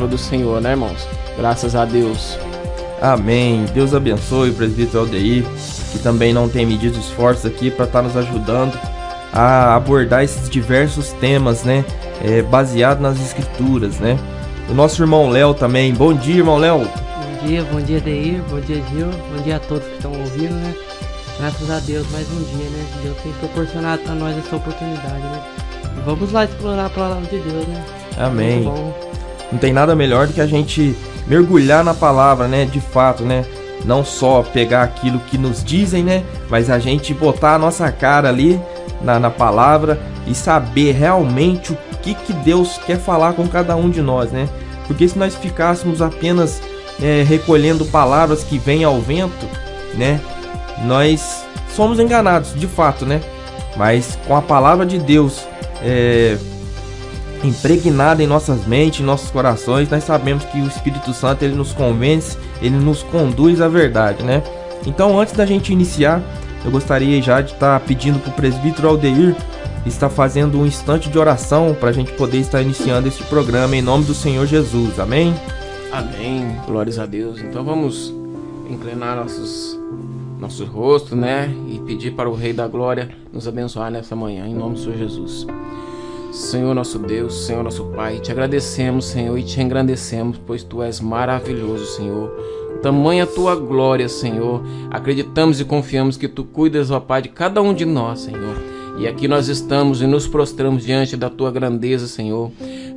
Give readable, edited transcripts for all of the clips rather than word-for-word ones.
palavra do Senhor, né, irmãos? Graças a Deus. Amém. Deus abençoe o presbítero Aldeir, que também não tem medido esforços aqui para estar nos ajudando a abordar esses diversos temas, né? Baseado nas escrituras, né? O nosso irmão Léo também. Bom dia, irmão Léo. Bom dia, Deir, bom dia, Gil, bom dia a todos que estão ouvindo, né? Graças a Deus, mais um dia, né? Deus tem proporcionado para nós essa oportunidade, né? E vamos lá explorar a palavra de Deus, né? Amém. Muito bom. Não tem nada melhor do que a gente mergulhar na palavra, né? De fato, né? Não só pegar aquilo que nos dizem, né? Mas a gente botar a nossa cara ali na palavra e saber realmente o que Deus quer falar com cada um de nós, né? Porque se nós ficássemos apenas recolhendo palavras que vêm ao vento, né? Nós somos enganados, de fato, né? Mas com a palavra de Deus impregnada em nossas mentes, em nossos corações, nós sabemos que o Espírito Santo, ele nos convence, ele nos conduz à verdade, né? Então, antes da gente iniciar, eu gostaria já de estar pedindo para o presbítero Aldeir estar fazendo um instante de oração para a gente poder estar iniciando este programa em nome do Senhor Jesus, amém? Amém, glórias a Deus. Então vamos inclinar nossos rostos, né? E pedir para o Rei da Glória nos abençoar nessa manhã, em nome do Senhor Jesus. Senhor nosso Deus, Senhor nosso Pai, te agradecemos, Senhor, e te engrandecemos, pois Tu és maravilhoso, Senhor. Tamanha a Tua glória, Senhor. Acreditamos e confiamos que Tu cuidas, ó Pai, de cada um de nós, Senhor. E aqui nós estamos e nos prostramos diante da Tua grandeza, Senhor,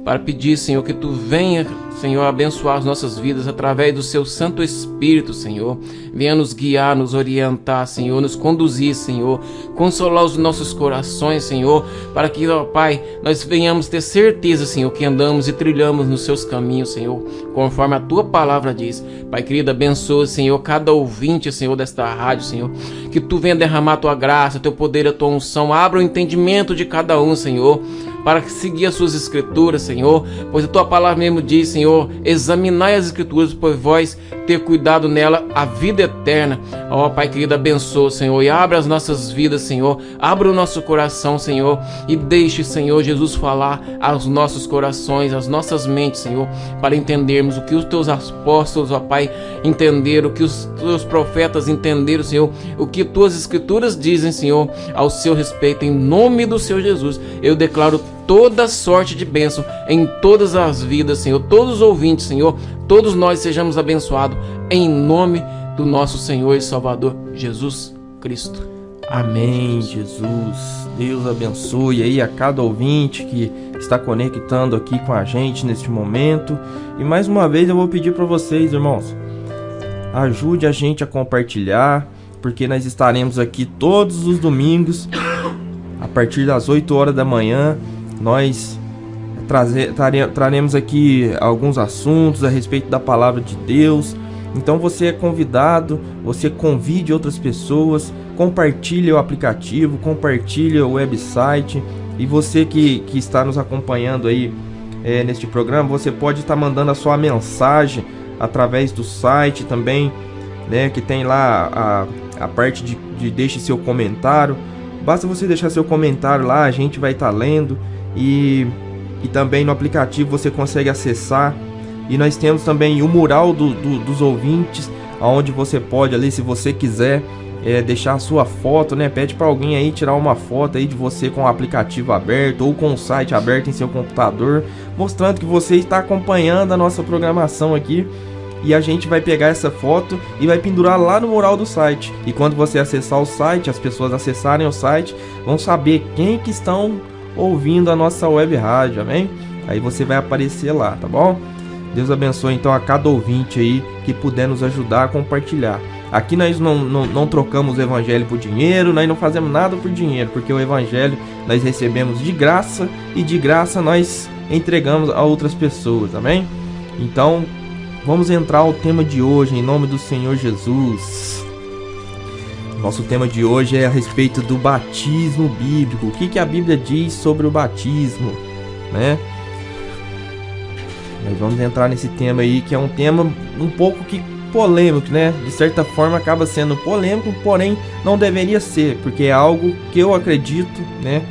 para pedir, Senhor, que Tu venha, Senhor, abençoar as nossas vidas através do Seu Santo Espírito, Senhor. Venha nos guiar, nos orientar, Senhor, nos conduzir, Senhor. Consolar os nossos corações, Senhor, para que, ó Pai, nós venhamos ter certeza, Senhor, que andamos e trilhamos nos Seus caminhos, Senhor, conforme a Tua palavra diz. Pai querido, abençoa, Senhor, cada ouvinte, Senhor, desta rádio, Senhor. Que Tu venha derramar a Tua graça, Teu poder e a Tua unção. Abra o entendimento de cada um, Senhor, para seguir as Suas escrituras, Senhor, pois a Tua palavra mesmo diz, Senhor, examinai as escrituras, pois vós ter cuidado nela a vida eterna. Ó Pai querido, abençoa, Senhor, e abra as nossas vidas, Senhor, abra o nosso coração, Senhor, e deixe, Senhor Jesus, falar aos nossos corações, às nossas mentes, Senhor, para entendermos o que os Teus apóstolos, ó Pai, entenderam, o que os Teus profetas entenderam, Senhor, o que Tuas escrituras dizem, Senhor, ao seu respeito. Em nome do Senhor Jesus, eu declaro toda sorte de bênção em todas as vidas, Senhor, todos os ouvintes, Senhor, todos nós sejamos abençoados em nome do nosso Senhor e Salvador Jesus Cristo. Amém, Jesus. Deus abençoe aí a cada ouvinte que está conectando aqui com a gente neste momento. E mais uma vez eu vou pedir para vocês, irmãos, ajude a gente a compartilhar, porque nós estaremos aqui todos os domingos a partir das 8 horas da manhã. Nós traremos aqui alguns assuntos a respeito da palavra de Deus. Então você é convidado, você convide outras pessoas, compartilhe o aplicativo, compartilhe o website. E você que está nos acompanhando aí neste programa, você pode estar mandando a sua mensagem através do site também, né, que tem lá a parte de deixe seu comentário. Basta você deixar seu comentário lá, a gente vai estar lendo. E também no aplicativo você consegue acessar. E nós temos também o mural dos ouvintes, onde você pode ali, se você quiser, deixar a sua foto, né? Pede para alguém aí tirar uma foto aí de você com o aplicativo aberto ou com o site aberto em seu computador, mostrando que você está acompanhando a nossa programação aqui. E a gente vai pegar essa foto e vai pendurar lá no mural do site. E quando você acessar o site, as pessoas acessarem o site, vão saber quem que estão ouvindo a nossa web rádio, amém? Aí você vai aparecer lá, tá bom? Deus abençoe então a cada ouvinte aí que puder nos ajudar a compartilhar. Aqui nós não trocamos o evangelho por dinheiro, nós não fazemos nada por dinheiro, porque o evangelho nós recebemos de graça e de graça nós entregamos a outras pessoas, amém? Então, vamos entrar ao tema de hoje, em nome do Senhor Jesus. Nosso tema de hoje é a respeito do batismo bíblico. O que a Bíblia diz sobre o batismo, né? Nós vamos entrar nesse tema aí, que é um tema um pouco que polêmico, né? De certa forma acaba sendo polêmico, porém não deveria ser, porque é algo que eu acredito, né?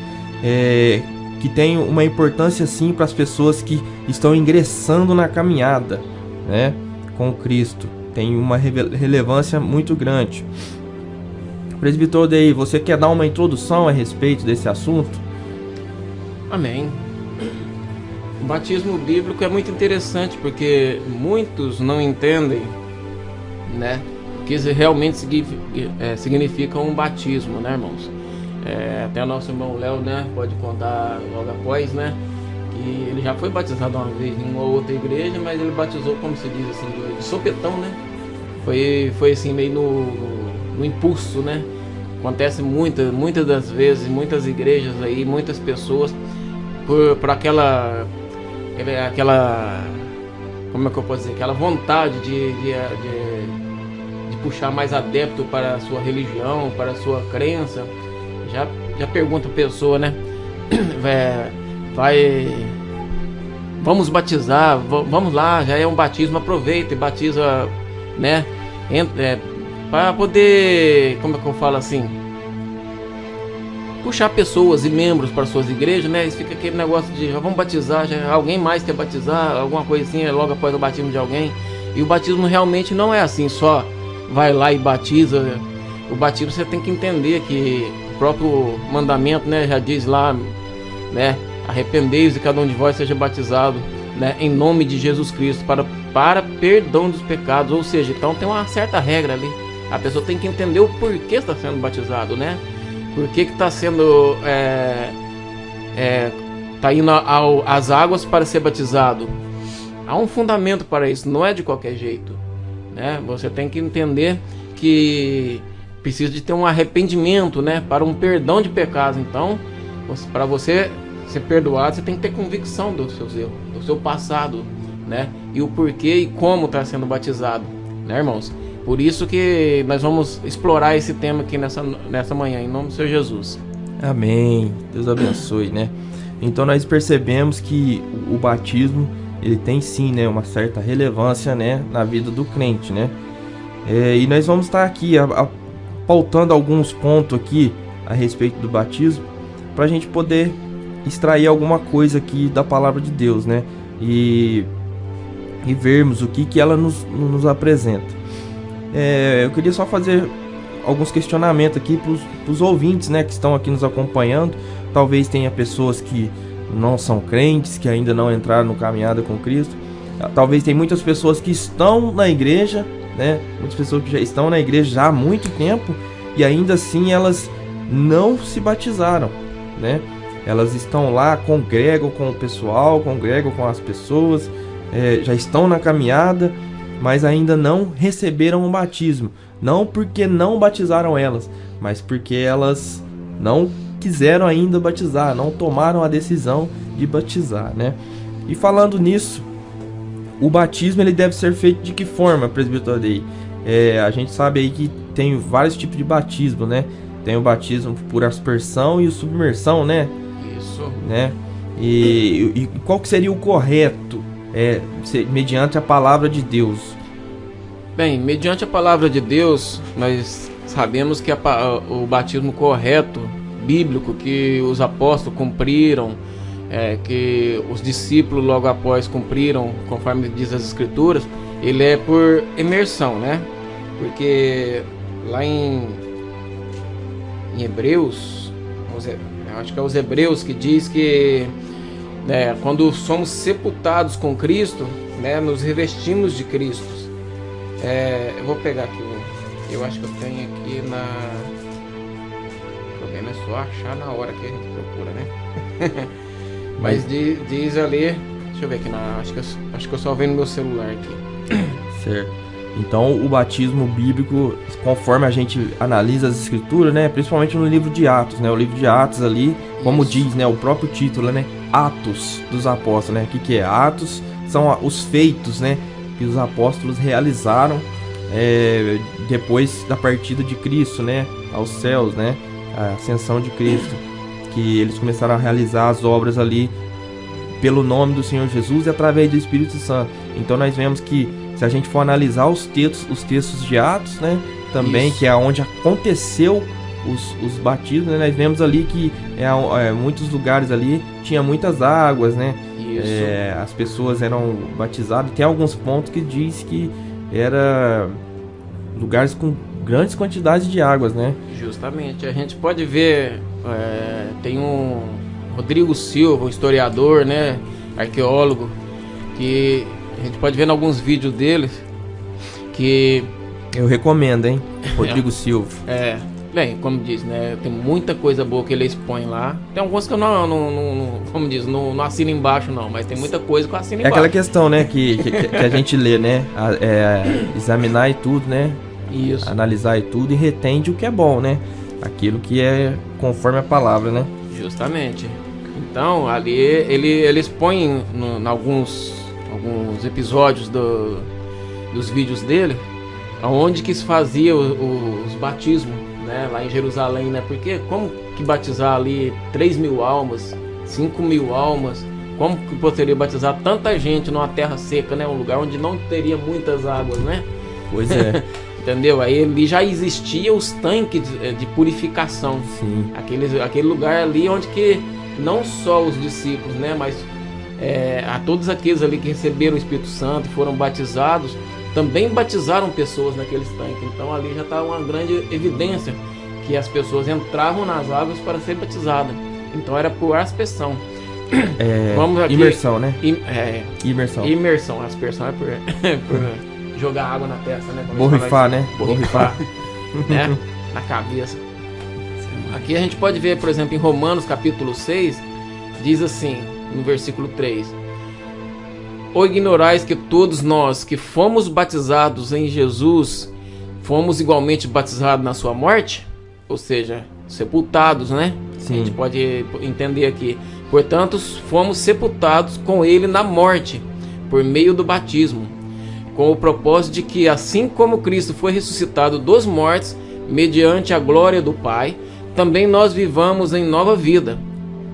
Que tem uma importância sim para as pessoas que estão ingressando na caminhada, né, com Cristo. Tem uma relevância muito grande. Presbítero Odeir, você quer dar uma introdução a respeito desse assunto? Amém. O batismo bíblico é muito interessante porque muitos não entendem, né, o que realmente significa um batismo, né, irmãos? Até o nosso irmão Léo, né, pode contar logo após, né, que ele já foi batizado uma vez em uma outra igreja, mas ele batizou, como se diz assim, de sopetão, né? Foi assim, meio no impulso, né? Acontece muitas das vezes, muitas igrejas aí, muitas pessoas, por aquela, como é que eu posso dizer, aquela vontade de puxar mais adepto para a sua religião, para a sua crença. Já pergunta a pessoa, né? Vamos batizar, vamos lá, já é um batismo, aproveita e batiza, né? Para poder, como é que eu falo assim, puxar pessoas e membros para suas igrejas, né? Fica aquele negócio de vamos batizar, já alguém mais quer batizar, alguma coisa assim, logo após o batismo de alguém. E o batismo realmente não é assim, só vai lá e batiza. O batismo você tem que entender que o próprio mandamento, né, já diz lá, né, arrependei-vos e cada um de vós seja batizado, né, em nome de Jesus Cristo para perdão dos pecados. Ou seja, então tem uma certa regra ali. A pessoa tem que entender o porquê está sendo batizado, né? Por que está sendo tá indo às águas para ser batizado? Há um fundamento para isso, não é de qualquer jeito, né? Você tem que entender que precisa de ter um arrependimento, né, para um perdão de pecados. Então, para você ser perdoado, você tem que ter convicção dos seus erros, do seu passado, né, e o porquê e como está sendo batizado, né, irmãos? Por isso que nós vamos explorar esse tema aqui nessa manhã, em nome do Senhor Jesus. Amém. Deus abençoe, né? Então nós percebemos que o batismo, ele tem sim, né, uma certa relevância, né, na vida do crente, né? E nós vamos estar aqui pautando alguns pontos aqui a respeito do batismo, para a gente poder extrair alguma coisa aqui da palavra de Deus, né? E vermos o que ela nos apresenta. Eu queria só fazer alguns questionamentos aqui para os ouvintes, né, que estão aqui nos acompanhando. Talvez tenha pessoas que não são crentes, que ainda não entraram no caminhada com Cristo. Talvez tenha muitas pessoas que estão na igreja, né? Muitas pessoas que já estão na igreja já há muito tempo e ainda assim elas não se batizaram, né? Elas estão lá, congregam com o pessoal, congregam com as pessoas, já estão na caminhada, mas ainda não receberam o batismo. Não porque não batizaram elas, mas porque elas não quiseram ainda batizar, não tomaram a decisão de batizar, né? E falando nisso, o batismo ele deve ser feito de que forma, presbítero Odeir? A gente sabe aí que tem vários tipos de batismo, né? Tem o batismo por aspersão e o submersão, né? Isso. Né? E qual que seria o correto, mediante a palavra de Deus? Bem, mediante a palavra de Deus, nós sabemos que o batismo correto, bíblico, que os apóstolos cumpriram, que os discípulos logo após cumpriram, conforme diz as Escrituras, ele é por imersão, né? Porque lá em Hebreus, acho que é os Hebreus que diz que quando somos sepultados com Cristo, né, nos revestimos de Cristo. Eu vou pegar aqui, eu acho que eu tenho aqui o problema é só achar na hora que a gente procura, né? Mas diz ali, deixa eu ver aqui, acho que eu só vejo no meu celular aqui. Certo. Então o batismo bíblico, conforme a gente analisa as escrituras, né, principalmente no livro de Atos, né, o livro de Atos ali, como Isso. diz, né, o próprio título, né, Atos dos Apóstolos, né, o que é Atos? São os feitos, né, que os apóstolos realizaram depois da partida de Cristo, né, aos céus, né, a ascensão de Cristo, que eles começaram a realizar as obras ali pelo nome do Senhor Jesus e através do Espírito Santo. Então nós vemos que se a gente for analisar os textos de Atos, né, também, Isso. que é onde aconteceu os batismos, né, nós vemos ali que muitos lugares ali tinha muitas águas, né, Isso. As pessoas eram batizadas. Tem alguns pontos que diz que era lugares com grandes quantidades de águas, né? Justamente. A gente pode ver, tem um Rodrigo Silva, um historiador, né, arqueólogo, que a gente pode ver em alguns vídeos dele que... Eu recomendo, hein? Rodrigo Silva. Bem, como diz, né, tem muita coisa boa que ele expõe lá. Tem alguns que eu como diz, não assino embaixo não, mas tem muita coisa que eu assino embaixo. É aquela questão, né, que a gente lê, né, examinar e tudo, né? Isso. Analisar e tudo e retende o que é bom, né? Aquilo que é conforme a palavra, né? Justamente. Então, ali ele expõe em alguns episódios dos vídeos dele, aonde que se fazia os batismos, né? Lá em Jerusalém, né? Porque como que batizar ali 3.000 almas, 5.000 almas? Como que poderia batizar tanta gente numa terra seca, né? Um lugar onde não teria muitas águas, né? Pois é. Entendeu? Aí ali já existia os tanques de purificação. Sim. Aquele lugar ali onde que não só os discípulos, né, mas a todos aqueles ali que receberam o Espírito Santo e foram batizados, também batizaram pessoas naqueles tanques. Então ali já está uma grande evidência que as pessoas entravam nas águas para ser batizadas. Então era por aspersão. Vamos aqui, imersão, né? Imersão. Imersão. Aspersão é por jogar água na testa, né? Borrifar, né? Borrifar, né? Na cabeça. Aqui a gente pode ver, por exemplo, em Romanos capítulo 6, diz assim, no versículo 3: Ou ignorais que todos nós que fomos batizados em Jesus, fomos igualmente batizados na sua morte? Ou seja, sepultados, né? Sim. A gente pode entender aqui. Portanto, fomos sepultados com ele na morte, por meio do batismo, com o propósito de que, assim como Cristo foi ressuscitado dos mortos, mediante a glória do Pai, também nós vivamos em nova vida.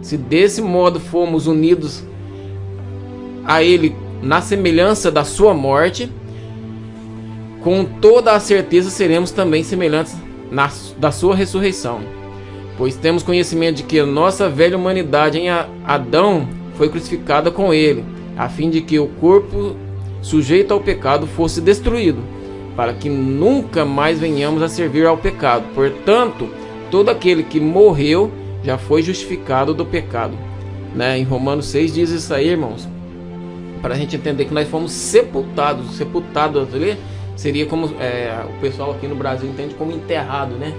Se desse modo formos unidos a Ele na semelhança da sua morte, com toda a certeza seremos também semelhantes da sua ressurreição. Pois temos conhecimento de que a nossa velha humanidade em Adão foi crucificada com Ele, a fim de que o corpo sujeito ao pecado fosse destruído, para que nunca mais venhamos a servir ao pecado. Portanto, todo aquele que morreu já foi justificado do pecado, né? Em Romanos 6 diz isso aí, irmãos, para a gente entender que nós fomos sepultados. Sepultados ali seria como o pessoal aqui no Brasil entende como enterrado, né?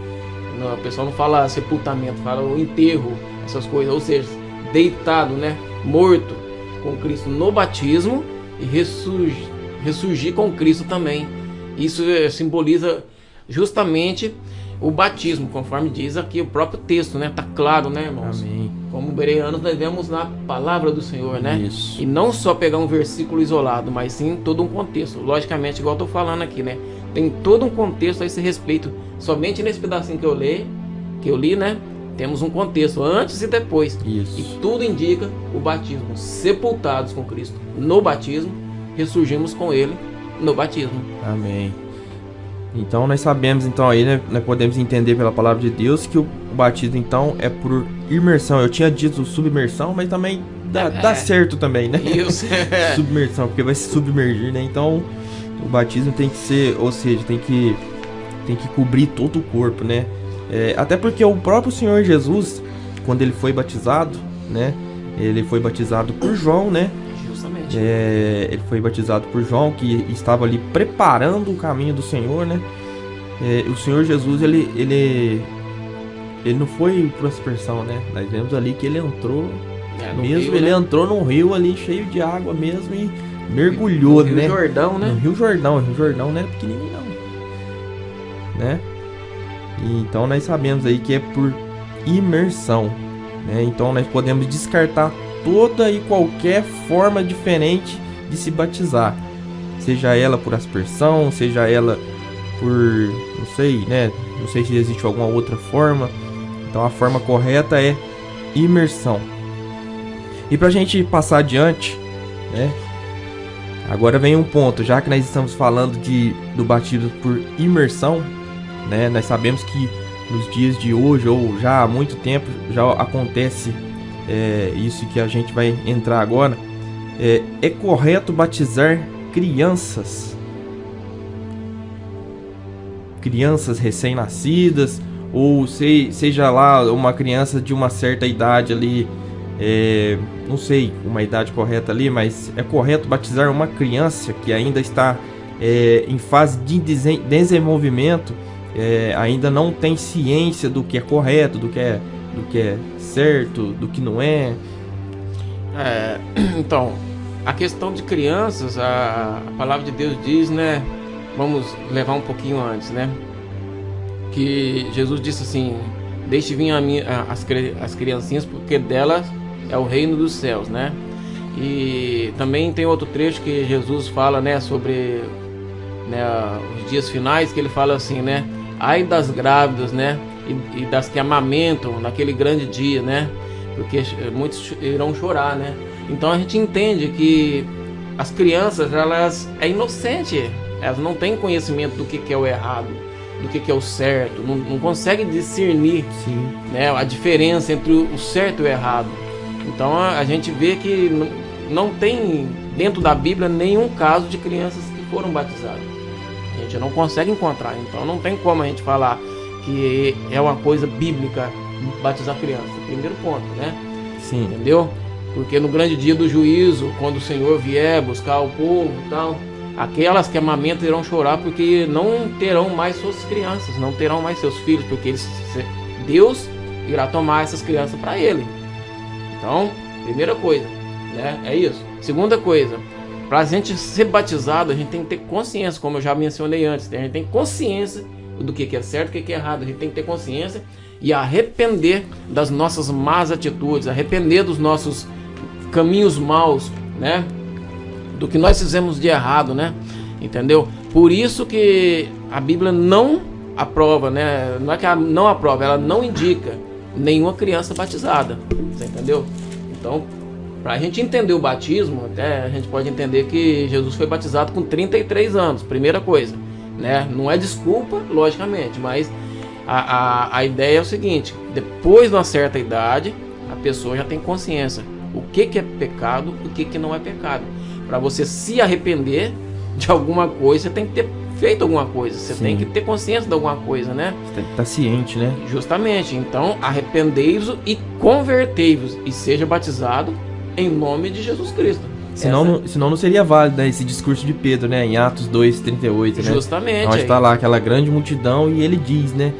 O pessoal não fala sepultamento, fala o enterro, essas coisas, ou seja, deitado, né? Morto com Cristo no batismo e ressurgir com Cristo também. Isso simboliza justamente o batismo, conforme diz aqui o próprio texto, né? Tá claro, né, irmãos? Amém. Como bereanos nós vemos na palavra do Senhor, né? Isso. E não só pegar um versículo isolado, mas sim todo um contexto. Logicamente, igual eu tô falando aqui, né? Tem todo um contexto a esse respeito. Somente nesse pedacinho que eu li, né? Temos um contexto antes e depois. Isso. E tudo indica o batismo. Sepultados com Cristo no batismo, ressurgimos com Ele no batismo. Amém. Então nós sabemos, então aí, né, nós podemos entender pela palavra de Deus que o batismo então é por imersão. Eu tinha dito submersão, mas também dá certo também, né? Isso. Submersão, porque vai se submergir, né? Então o batismo tem que ser, ou seja, tem que cobrir todo o corpo, né? Até porque o próprio Senhor Jesus, quando ele foi batizado, né? Ele foi batizado por João, né? Justamente. Ele foi batizado por João, que estava ali preparando o caminho do Senhor, né? O Senhor Jesus, ele não foi por aspersão, né? Nós vemos ali que ele entrou mesmo, rio, ele né? entrou num rio ali cheio de água mesmo e mergulhou, no Rio né? Jordão, né? No Rio Jordão. O Rio Jordão não era pequenininho não, né? E então nós sabemos aí que é por imersão, né? Então nós podemos descartar toda e qualquer forma diferente de se batizar, seja ela por aspersão, seja ela por, não sei, né? Não sei se existe alguma outra forma. Então a forma correta é imersão. E pra gente passar adiante, né? Agora vem um ponto, já que nós estamos falando do batismo por imersão, né? Nós sabemos que nos dias de hoje, ou já há muito tempo, já acontece isso que a gente vai entrar agora, é correto batizar crianças recém-nascidas, ou seja lá uma criança de uma certa idade ali, não sei uma idade correta ali, mas é correto batizar uma criança que ainda está em fase de desenvolvimento, ainda não tem ciência do que é correto, do que é certo, do que não é? Então, a questão de crianças, a palavra de Deus diz, né? Vamos levar um pouquinho antes, né? Que Jesus disse assim: deixe vir a mim as criancinhas, porque delas é o reino dos céus, né? E também tem outro trecho que Jesus fala, né, sobre, né, os dias finais, que ele fala assim, né? Ai das grávidas, né? E das que amamentam naquele grande dia, né? Porque muitos irão chorar, né? Então a gente entende que as crianças, elas é inocente, elas não têm conhecimento do que é o errado, do que é o certo, não conseguem discernir, Sim. né, a diferença entre o certo e o errado. Então a gente vê que não tem dentro da Bíblia nenhum caso de crianças que foram batizadas. A gente não consegue encontrar, então não tem como a gente falar que é uma coisa bíblica batizar criança. Primeiro ponto, né? Sim. Entendeu? Porque no grande dia do juízo, quando o Senhor vier buscar o povo e tal, aquelas que amamentam irão chorar, porque não terão mais suas crianças, não terão mais seus filhos, porque Deus irá tomar essas crianças para ele. Então, primeira coisa, né? É isso. Segunda coisa, para a gente ser batizado, a gente tem que ter consciência, como eu já mencionei antes, a gente tem consciência do que é certo e o que é errado, a gente tem que ter consciência e arrepender das nossas más atitudes, arrepender dos nossos caminhos maus, né? Do que nós fizemos de errado, né? Entendeu? Por isso que a Bíblia não aprova, né? Não é que ela não aprova, ela não indica nenhuma criança batizada, você entendeu? Então, para a gente entender o batismo, até a gente pode entender que Jesus foi batizado com 33 anos, primeira coisa, né? Não é desculpa, logicamente, mas a ideia é o seguinte: depois de uma certa idade, a pessoa já tem consciência o que é pecado e o que não é pecado. Para você se arrepender de alguma coisa, você tem que ter feito alguma coisa, você Sim. tem que ter consciência de alguma coisa, né? Você tem que estar ciente, né? Justamente, então arrependei-vos e convertei-vos e seja batizado em nome de Jesus Cristo. Senão não seria válido, né, esse discurso de Pedro, né, em Atos 2:38, né? Justamente. Onde está lá aquela grande multidão e ele diz, né?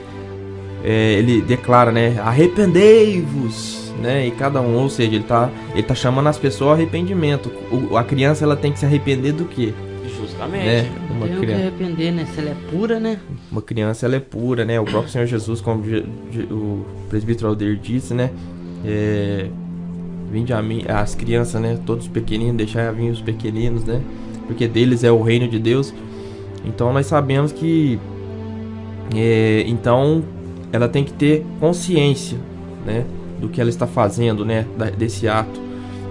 Ele declara, né? Arrependei-vos, né? E cada um, ou seja, ele tá chamando as pessoas ao arrependimento. A criança, ela tem que se arrepender do quê? Justamente. Né? Tem que arrepender, né? Se ela é pura, né? Uma criança, ela é pura, né? O próprio Senhor Jesus, como o presbítero Alder disse, né? Vinde a mim, as crianças, né? Todos pequeninos, deixar vir os pequeninos, né? Porque deles é o reino de Deus. Então nós sabemos que então ela tem que ter consciência, né? Do que ela está fazendo, né? Desse ato.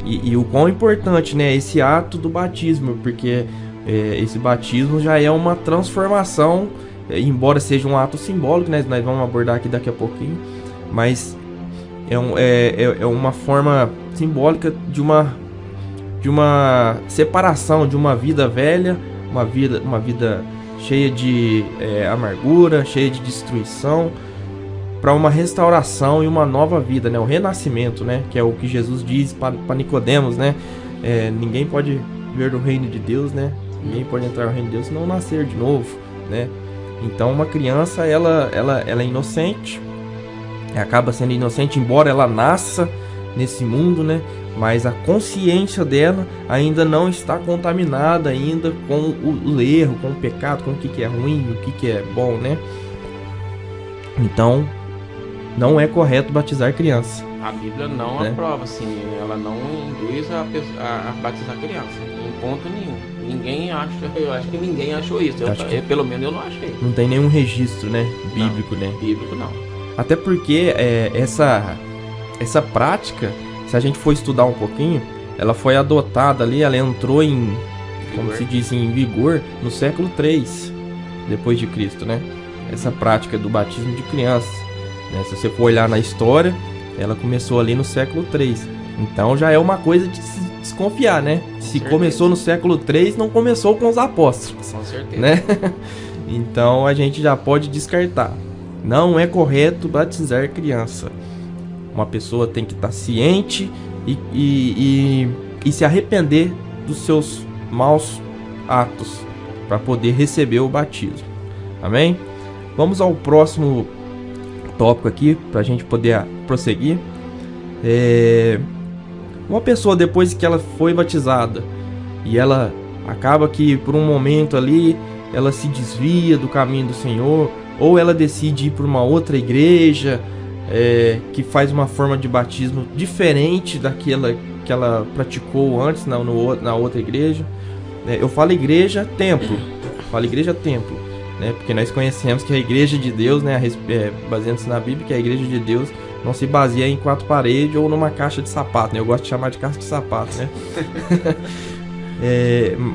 E o quão importante, né? Esse ato do batismo, porque esse batismo já é uma transformação, embora seja um ato simbólico, né? Nós vamos abordar aqui daqui a pouquinho, mas é uma forma simbólica de uma separação de uma vida velha, uma vida cheia de amargura, cheia de destruição, para uma restauração e uma nova vida, né? O renascimento, né? Que é o que Jesus diz para Nicodemos, né? Ninguém pode ver o reino de Deus, né? Ninguém pode entrar no reino de Deus se não nascer de novo, né? Então uma criança, ela é inocente, acaba sendo inocente, embora ela nasça nesse mundo, né? Mas a consciência dela ainda não está contaminada ainda com o erro, com o pecado, com o que é ruim, o que é bom, né? Então, não é correto batizar criança. A Bíblia não aprova, assim, ela não induz a batizar criança, em ponto nenhum. Ninguém acha, eu acho que ninguém achou isso. Pelo menos eu não achei. Não tem nenhum registro, né? Bíblico, não, né? Bíblico não. Até porque essa prática, se a gente for estudar um pouquinho, ela foi adotada ali, ela entrou em, como se diz, em vigor no século 3 depois de Cristo, né? Essa prática do batismo de crianças, né? Se você for olhar na história, ela começou ali no século 3. Então já é uma coisa de desconfiar, né? Se certeza. começou no século 3, não começou com os apóstolos, Com certeza. né? Então a gente já pode descartar. Não é correto batizar criança. Uma pessoa tem que estar ciente e se arrepender dos seus maus atos para poder receber o batismo. Amém? Vamos ao próximo tópico aqui para a gente poder prosseguir. Uma pessoa, depois que ela foi batizada e ela acaba que por um momento ali ela se desvia do caminho do Senhor, ou ela decide ir para uma outra igreja que faz uma forma de batismo diferente daquela que ela praticou antes na outra igreja. Eu falo igreja templo, né? Porque nós conhecemos que a igreja de Deus, né, baseando-se na Bíblia, que a igreja de Deus não se baseia em 4 paredes ou numa caixa de sapato, né? Eu gosto de chamar de caixa de sapato, né?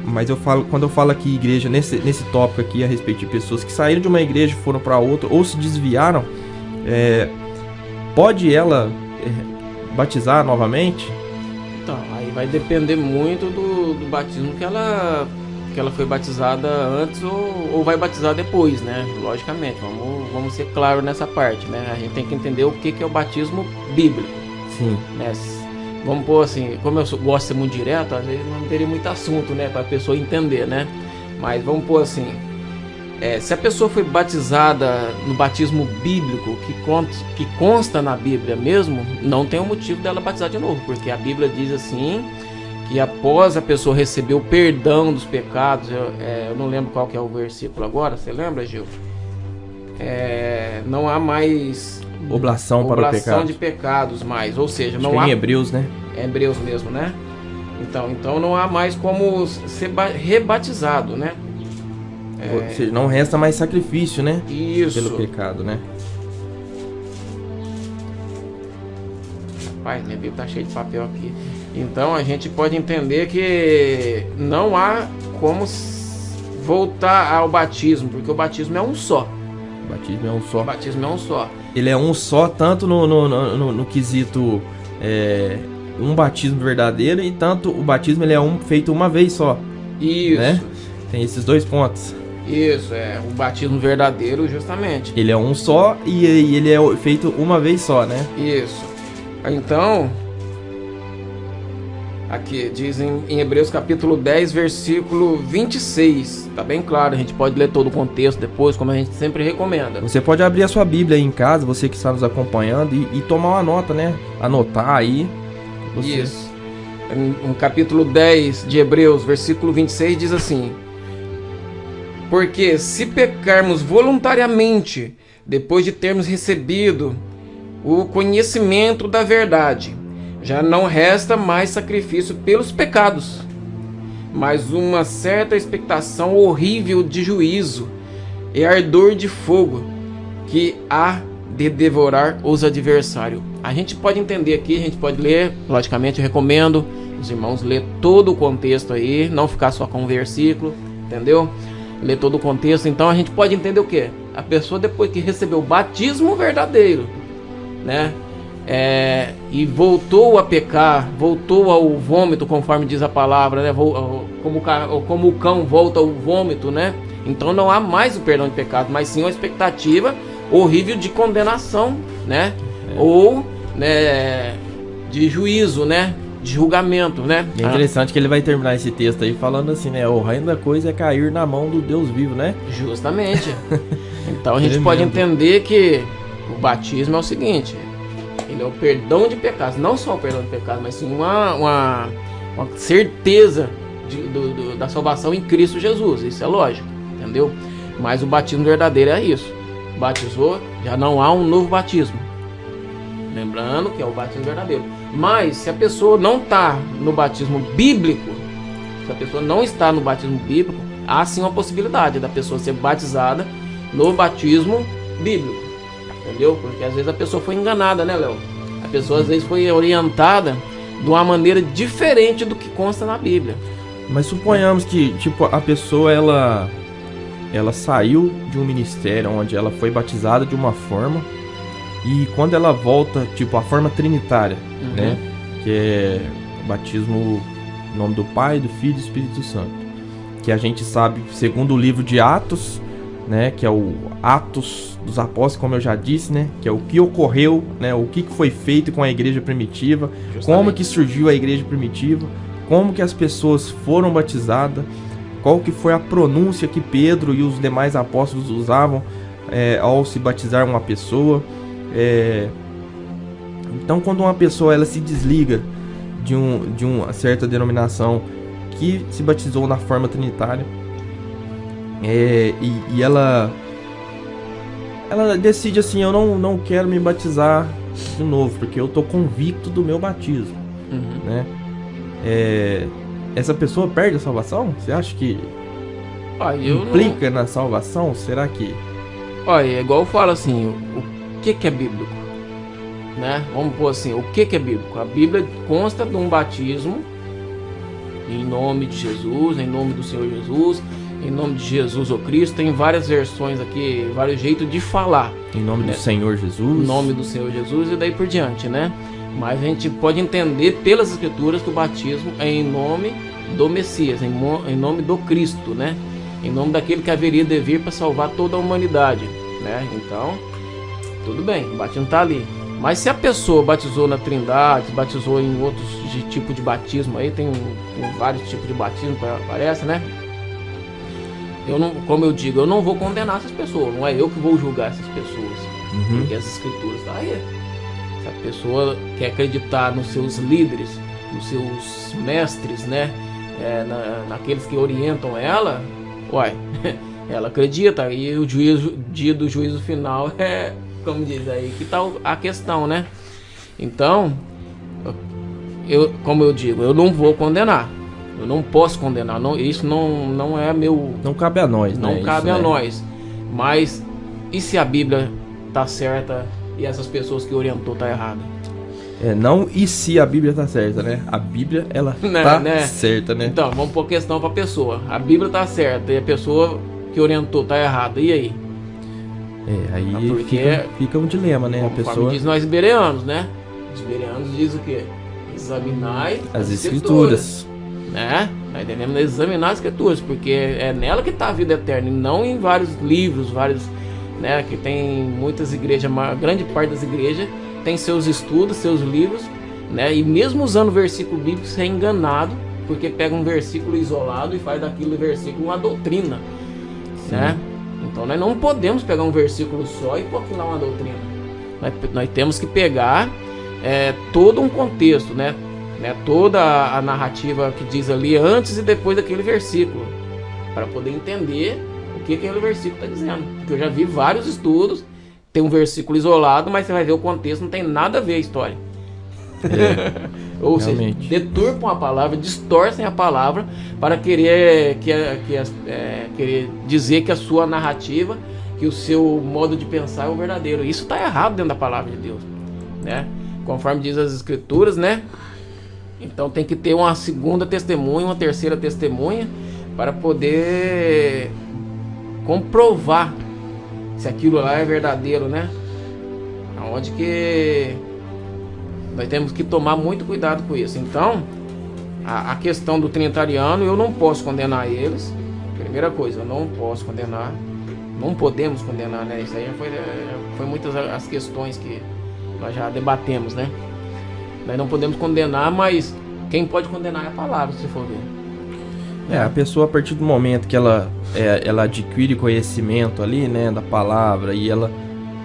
Mas quando eu falo aqui igreja, nesse tópico aqui a respeito de pessoas que saíram de uma igreja e foram para outra ou se desviaram, pode ela batizar novamente? Então, aí vai depender muito do batismo que ela foi batizada antes ou vai batizar depois, né? Logicamente, vamos ser claros nessa parte, né? A gente tem que entender o que é o batismo bíblico. Sim. Né? Vamos pôr assim, como eu gosto de ser muito direto, às vezes não teria muito assunto, né? Para a pessoa entender, né? Mas vamos pôr assim, se a pessoa foi batizada no batismo bíblico, que consta na Bíblia mesmo, não tem um motivo dela batizar de novo, porque a Bíblia diz assim, que após a pessoa receber o perdão dos pecados, eu não lembro qual que é o versículo agora, você lembra, Gil? Não há mais oblação para o pecado. de pecados mais, ou seja, Acho não que há... em Hebreus, né? É Hebreus mesmo, né? Então não há mais como ser rebatizado, né? Ou seja, não resta mais sacrifício, né? Isso. Pelo pecado, né? Rapaz, minha Bíblia tá cheia de papel aqui. Então a gente pode entender que não há como voltar ao batismo, porque o batismo é um só. O batismo é um só. O batismo é um só. Ele é um só, tanto no quesito um batismo verdadeiro, e tanto o batismo ele é feito uma vez só. Isso. Né? Tem esses dois pontos. Isso, o batismo verdadeiro, justamente. Ele é um só e ele é feito uma vez só, né? Isso. Então, aqui diz em Hebreus capítulo 10, versículo 26. Tá bem claro, a gente pode ler todo o contexto depois, como a gente sempre recomenda. Você pode abrir a sua Bíblia aí em casa, você que está nos acompanhando, e tomar uma nota, né? Anotar aí. Isso. No capítulo 10 de Hebreus, versículo 26, diz assim: porque se pecarmos voluntariamente, depois de termos recebido o conhecimento da verdade, já não resta mais sacrifício pelos pecados, mas uma certa expectação horrível de juízo e ardor de fogo que há de devorar os adversários. A gente pode entender aqui, a gente pode ler, logicamente eu recomendo os irmãos ler todo o contexto aí, não ficar só com um versículo, entendeu? Ler todo o contexto. Então a gente pode entender o que? A pessoa, depois que recebeu o batismo verdadeiro, né? E voltou a pecar, voltou ao vômito, conforme diz a palavra, né? Como o cão volta ao vômito, né? Então não há mais o perdão de pecado, mas sim uma expectativa horrível de condenação, né? Ou, né, de juízo, né? De julgamento, né? É interessante que ele vai terminar esse texto aí falando assim, né? O reino da coisa é cair na mão do Deus vivo, né? Justamente. Então a gente pode entender que o batismo é o seguinte: ele é o perdão de pecados, não só o perdão de pecados, mas sim uma certeza da salvação em Cristo Jesus. Isso é lógico, entendeu? Mas o batismo verdadeiro é isso. Batizou, já não há um novo batismo. Lembrando que é o batismo verdadeiro. Mas se a pessoa não está no batismo bíblico, se a pessoa não está no batismo bíblico, há sim uma possibilidade da pessoa ser batizada no batismo bíblico. Entendeu? Porque às vezes a pessoa foi enganada, né, Léo? A pessoa às vezes foi orientada de uma maneira diferente do que consta na Bíblia. Mas suponhamos que, tipo, a pessoa ela saiu de um ministério onde ela foi batizada de uma forma, e quando ela volta, tipo, a forma trinitária, né? Que é o batismo Em nome do Pai, do Filho e do Espírito Santo. Que a gente sabe, segundo o livro de Atos, né, que é o Atos dos Apóstolos, como eu já disse, né, que é o que ocorreu, né, o que foi feito com a igreja primitiva, como que surgiu a igreja primitiva, como que as pessoas foram batizadas, qual que foi a pronúncia que Pedro e os demais apóstolos usavam ao se batizar uma pessoa. Então, quando uma pessoa ela se desliga de uma certa denominação que se batizou na forma trinitária, e ela decide assim, eu não quero me batizar de novo, porque eu estou convicto do meu batismo, né? Essa pessoa perde a salvação? Você acha que implica na salvação? Será que... Olha, é igual eu falo assim, o que é bíblico? Né? Vamos pôr assim, o que é bíblico? A Bíblia consta de um batismo em nome de Jesus, em nome do Senhor Jesus, em nome de Jesus ou Cristo. Tem várias versões aqui, vários jeitos de falar. Em nome do Senhor Jesus. Em nome do Senhor Jesus e daí por diante, né? Mas a gente pode entender pelas Escrituras que o batismo é em nome do Messias, em nome do Cristo, né? Em nome daquele que haveria de vir para salvar toda a humanidade, né? Então, tudo bem, o batismo está ali. Mas se a pessoa batizou na Trindade, batizou em outros tipos de batismo aí, tem vários tipos de batismo, parece, né? Como eu digo, eu não vou condenar essas pessoas, não é eu que vou julgar essas pessoas, porque as Escrituras estão aí. Se a pessoa quer acreditar nos seus líderes, nos seus mestres, né? Naqueles que orientam ela, ela acredita, e o dia do juízo final como diz aí, que tá a questão, né? Então, como eu digo, eu não vou condenar, eu não posso condenar, isso não é meu... Não cabe a nós, né? Não cabe a nós, mas e se a Bíblia tá certa e essas pessoas que orientou tá errada? Não e se a Bíblia tá certa, né? A Bíblia, ela tá certa, né? Então, vamos pôr questão pra pessoa. A Bíblia tá certa e a pessoa que orientou tá errada, e aí? Aí fica um dilema, né? A pessoa... diz nós bereanos, né? Os bereanos diz o quê? Examinai as Escrituras, né? Nós devemos examinar as Escrituras, porque é nela que tá a vida eterna, e não em vários livros, né? Que tem muitas igrejas, a grande parte das igrejas tem seus estudos, seus livros, né? E mesmo usando o versículo bíblico, você é enganado, porque pega um versículo isolado e faz daquele versículo uma doutrina, né? Então nós não podemos pegar um versículo só e pôr lá uma doutrina. Nós temos que pegar todo um contexto, né? Toda a narrativa que diz ali antes e depois daquele versículo, para poder entender o que aquele versículo está dizendo. Porque eu já vi vários estudos, tem um versículo isolado, mas você vai ver o contexto, não tem nada a ver a história. Ou realmente. seja, deturpam a palavra, distorcem a palavra para querer dizer que a sua narrativa, que o seu modo de pensar é o verdadeiro. Isso está errado dentro da palavra de Deus, né? Conforme diz as Escrituras, né? Então tem que ter uma segunda testemunha, uma terceira testemunha, para poder comprovar se aquilo lá é verdadeiro, né? Aonde que nós temos que tomar muito cuidado com isso. Então, a questão do trinitariano, eu não posso condenar eles. Primeira coisa, eu não posso condenar. Não podemos condenar, né? Isso aí foi muitas as questões que nós já debatemos, né? Nós não podemos condenar, mas quem pode condenar é a palavra, se for ver. A pessoa, a partir do momento que ela adquire conhecimento ali, né, da palavra, e ela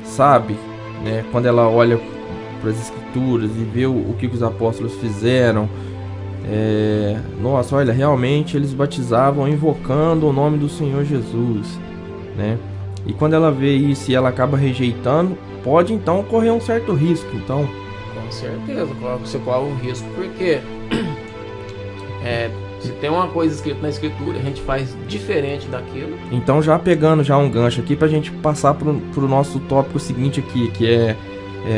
sabe, né, quando ela olha para as Escrituras e vê o que os apóstolos fizeram, nossa, olha, realmente eles batizavam invocando o nome do Senhor Jesus, né? E quando ela vê isso e ela acaba rejeitando, pode então correr um certo risco. Então, com certeza, você corre um risco, porque se tem uma coisa escrita na Escritura, a gente faz diferente daquilo. Então, já pegando já um gancho aqui pra gente passar pro nosso tópico seguinte aqui, que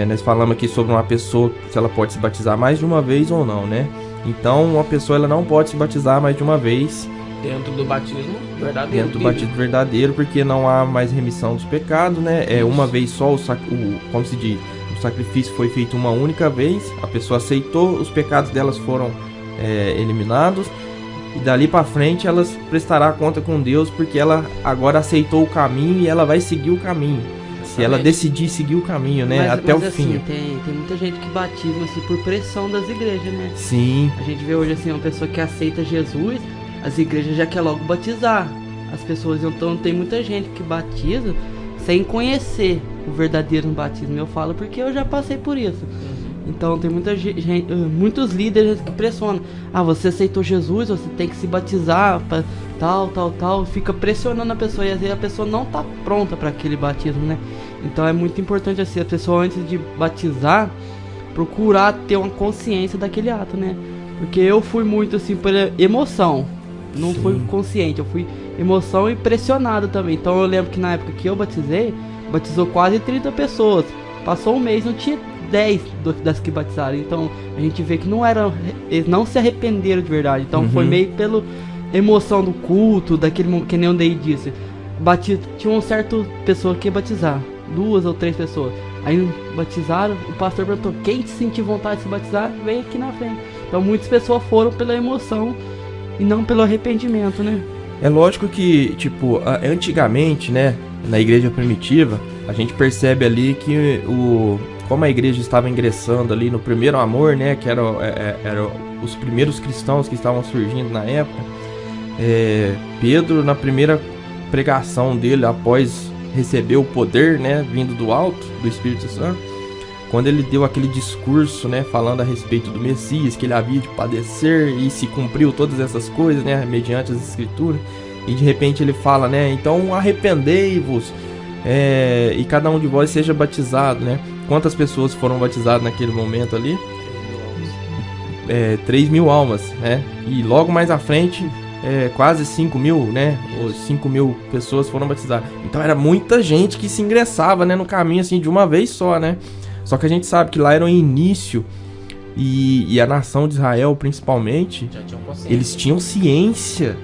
nós falamos aqui sobre uma pessoa, se ela pode se batizar mais de uma vez ou não, né? Então, uma pessoa ela não pode se batizar mais de uma vez. Dentro do batismo verdadeiro. Dentro do batismo verdadeiro, porque não há mais remissão dos pecados, né? Uma vez só, como se diz, o sacrifício foi feito uma única vez, a pessoa aceitou, os pecados delas foram eliminados. E dali pra frente elas prestará conta com Deus, porque ela agora aceitou o caminho e ela vai seguir o caminho. Se ela decidir seguir o caminho, né? Até o fim. Tem muita gente que batisma assim por pressão das igrejas, né? Sim. A gente vê hoje assim, uma pessoa que aceita Jesus, as igrejas já querem logo batizar as pessoas. Então tem muita gente que batiza sem conhecer o verdadeiro batismo. Eu falo porque eu já passei por isso. Então tem muita gente, muitos líderes que pressionam. Você aceitou Jesus, você tem que se batizar, tal. Fica pressionando a pessoa e às vezes a pessoa não está pronta para aquele batismo, né? Então é muito importante assim, a pessoa antes de batizar, procurar ter uma consciência daquele ato, né? Porque eu fui muito assim por emoção, não Sim. fui consciente, eu fui emoção e pressionado também. Então eu lembro que na época que eu batizou quase 30 pessoas. Passou um mês, não tinha 10 das que batizaram. Então a gente vê que eles não se arrependeram de verdade. Então foi meio pela emoção do culto, daquele momento, que nem o Ney disse. Tinha uma certa pessoa que ia batizar, 2 ou 3 pessoas. Aí batizaram, o pastor perguntou: quem sentiu vontade de se batizar, vem aqui na frente. Então muitas pessoas foram pela emoção e não pelo arrependimento, né? É lógico que, tipo, antigamente, né, na igreja primitiva, a gente percebe ali que como a igreja estava ingressando ali no primeiro amor, né, que eram os primeiros cristãos que estavam surgindo na época, Pedro, na primeira pregação dele, após receber o poder, né, vindo do alto, do Espírito Santo, quando ele deu aquele discurso, né, falando a respeito do Messias, que ele havia de padecer e se cumpriu todas essas coisas, né, mediante as Escrituras, e de repente ele fala, né, então arrependei-vos, e cada um de vós seja batizado, né? Quantas pessoas foram batizadas naquele momento ali? 3.000 almas, né? E logo mais à frente, quase 5.000, né? 5.000 pessoas foram batizadas. Então era muita gente que se ingressava, né, no caminho assim de uma vez só, né? Só que a gente sabe que lá era o início e a nação de Israel, principalmente, eles tinham ciência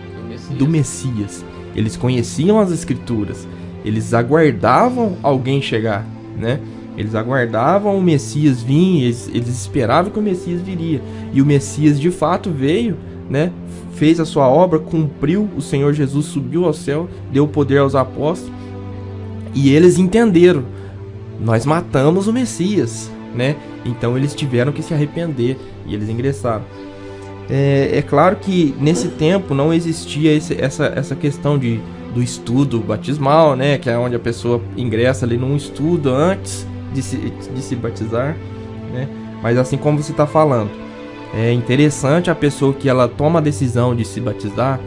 do Messias. Eles conheciam as Escrituras. Eles aguardavam alguém chegar, né? Eles aguardavam o Messias vir, eles esperavam que o Messias viria. E o Messias de fato veio, né? Fez a sua obra, cumpriu, o Senhor Jesus subiu ao céu, deu poder aos apóstolos. E eles entenderam: nós matamos o Messias, né? Então eles tiveram que se arrepender e eles ingressaram. É claro que nesse tempo não existia essa questão do estudo batismal, né? Que é onde a pessoa ingressa ali num estudo antes de se batizar, né? Mas assim como você está falando, é interessante a pessoa que ela toma a decisão de se batizar,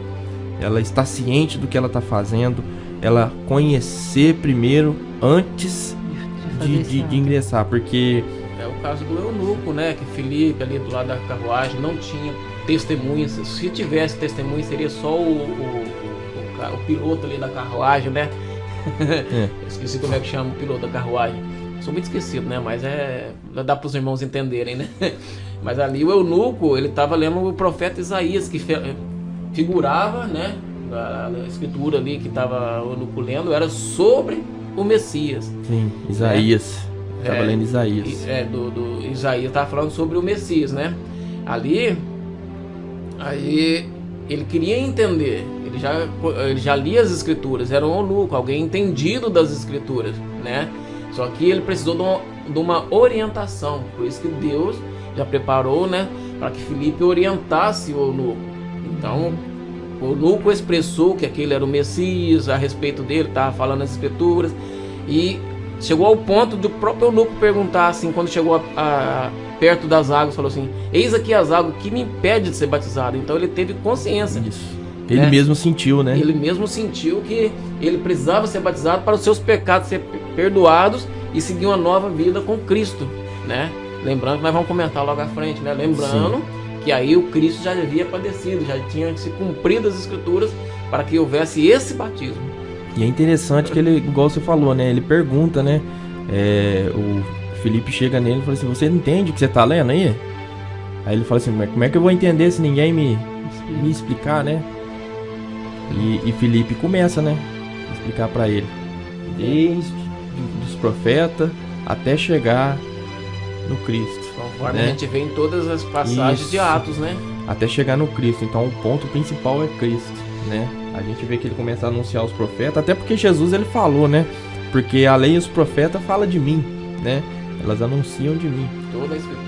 ela está ciente do que ela está fazendo, ela conhecer primeiro antes de ingressar, porque... É o caso do eunuco, né? Que Filipe ali do lado da carruagem não tinha testemunhas. Se tivesse testemunha, seria só o piloto ali da carruagem, né? Esqueci como é que chama o piloto da carruagem. Sou muito esquecido, né? Mas dá para os irmãos entenderem, né? Mas ali o eunuco, ele estava lendo o profeta Isaías, que figurava, né? A escritura ali que estava o eunuco lendo era sobre o Messias. Sim, Isaías. Estava lendo Isaías. Do Isaías estava falando sobre o Messias, né? Ali, aí ele queria entender. Ele já lia as escrituras, era um eunuco, alguém entendido das escrituras, né? Só que ele precisou de uma orientação, por isso que Deus já preparou, né, para que Filipe orientasse o eunuco. Então, o eunuco expressou que aquele era o Messias, a respeito dele, estava falando as escrituras, e chegou ao ponto do próprio eunuco perguntar assim, quando chegou perto das águas, falou assim: eis aqui as águas, que me impede de ser batizado. Então ele teve consciência. Isso. Ele mesmo sentiu, né? Ele mesmo sentiu que ele precisava ser batizado para os seus pecados ser perdoados e seguir uma nova vida com Cristo, né? Lembrando que nós vamos comentar logo à frente, né? Lembrando que aí o Cristo já havia padecido, já tinha se cumprido as escrituras para que houvesse esse batismo. E é interessante que ele, igual você falou, né? Ele pergunta, né? O Filipe chega nele e fala assim: você entende o que você está lendo aí? Aí ele fala assim: mas como é que eu vou entender se ninguém me explicar, né? E Filipe começa, né, a explicar para ele, desde os profetas até chegar no Cristo. Conforme a gente vê em todas as passagens de Atos, né? até chegar no Cristo. Então o ponto principal é Cristo, né? A gente vê que ele começa a anunciar os profetas, até porque Jesus ele falou, né? Porque a lei e os profetas falam de mim, né? Elas anunciam de mim.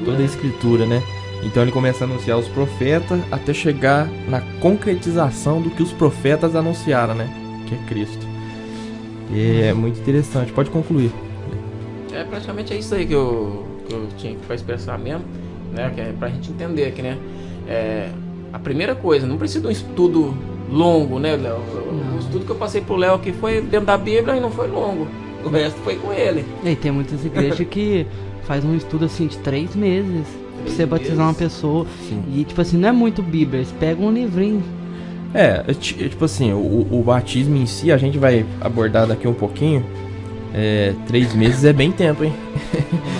Toda a escritura, né? Então ele começa a anunciar os profetas até chegar na concretização do que os profetas anunciaram, né? Que é Cristo. E é muito interessante. Pode concluir. Praticamente é isso aí que eu tinha para expressar mesmo, né? Que é pra gente entender aqui, né? A primeira coisa, não precisa de um estudo longo, né, Léo? O estudo que eu passei pro Léo aqui foi dentro da Bíblia e não foi longo. O resto foi com ele. E tem muitas igrejas que faz um estudo assim de 3 meses pra você batizar uma pessoa. Sim. E tipo assim, não é muito Bíblia, eles pegam um livrinho. Tipo assim, o batismo em si, a gente vai abordar daqui um pouquinho. 3 meses é bem tempo, hein?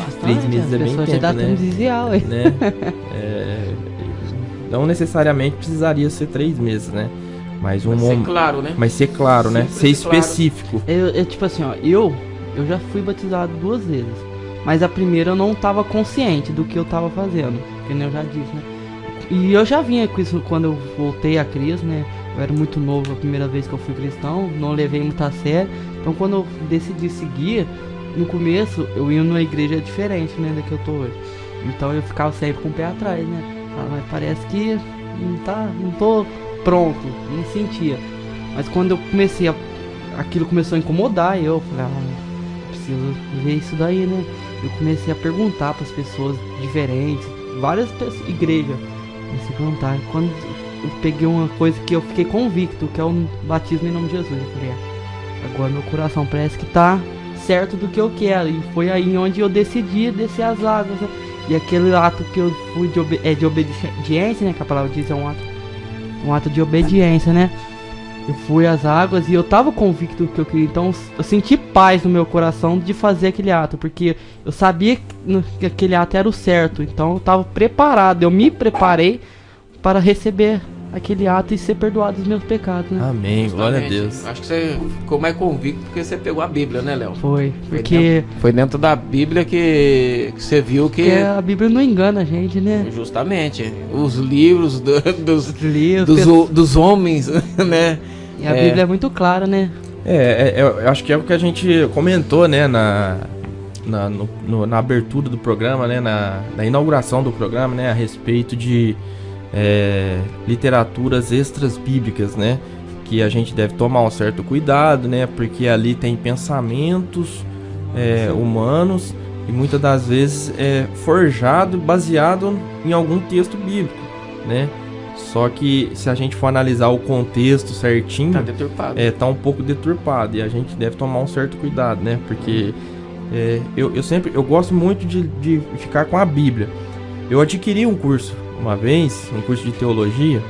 Bastante, 3 meses é bem tempo, já dá né? tempo de desviar, ué. Né? Não necessariamente precisaria ser 3 meses, né? Mas ser claro, né? Mas ser claro, né? Ser específico. Tipo assim, ó, eu já fui batizado 2 vezes. Mas a primeira eu não tava consciente do que eu tava fazendo, que nem eu já disse, né? E eu já vinha com isso quando eu voltei a Cristo, né? Eu era muito novo a primeira vez que eu fui cristão, não levei muito a sério. Então quando eu decidi seguir, no começo eu ia numa igreja diferente, né, da que eu tô hoje. Então eu ficava sempre com o pé atrás, né? Mas parece que não tô pronto, não sentia. Mas quando eu comecei aquilo começou a incomodar, eu falei, preciso ver isso daí, né? Eu comecei a perguntar para as pessoas diferentes, várias igrejas. Comecei a perguntar. Quando eu peguei uma coisa que eu fiquei convicto, que é o batismo em nome de Jesus, eu falei, agora meu coração parece que tá certo do que eu quero. E foi aí onde eu decidi descer as águas, né? E aquele ato que eu fui de obediência, né? Que a palavra diz, é um ato de obediência, né? Eu fui às águas e eu tava convicto do que eu queria. Então eu senti paz no meu coração de fazer aquele ato, porque eu sabia que aquele ato era o certo. Então eu tava preparado, eu me preparei para receber aquele ato e ser perdoado dos meus pecados, né? Amém, glória a Deus. Acho que você ficou mais convicto porque você pegou a Bíblia, né, Léo? Foi, porque... Foi dentro da Bíblia que você viu que... Porque a Bíblia não engana a gente, né? Justamente. Os livros dos homens, né? E a Bíblia é muito clara, né? Eu acho que é o que a gente comentou, né, na abertura do programa, né, na inauguração do programa, né, a respeito de literaturas extras bíblicas, né, que a gente deve tomar um certo cuidado, né, porque ali tem pensamentos humanos e muitas das vezes é forjado, baseado em algum texto bíblico, né. Só que se a gente for analisar o contexto certinho, tá deturpado. Tá um pouco deturpado e a gente deve tomar um certo cuidado, né? Porque eu gosto muito de ficar com a Bíblia. Eu adquiri um curso uma vez, um curso de teologia,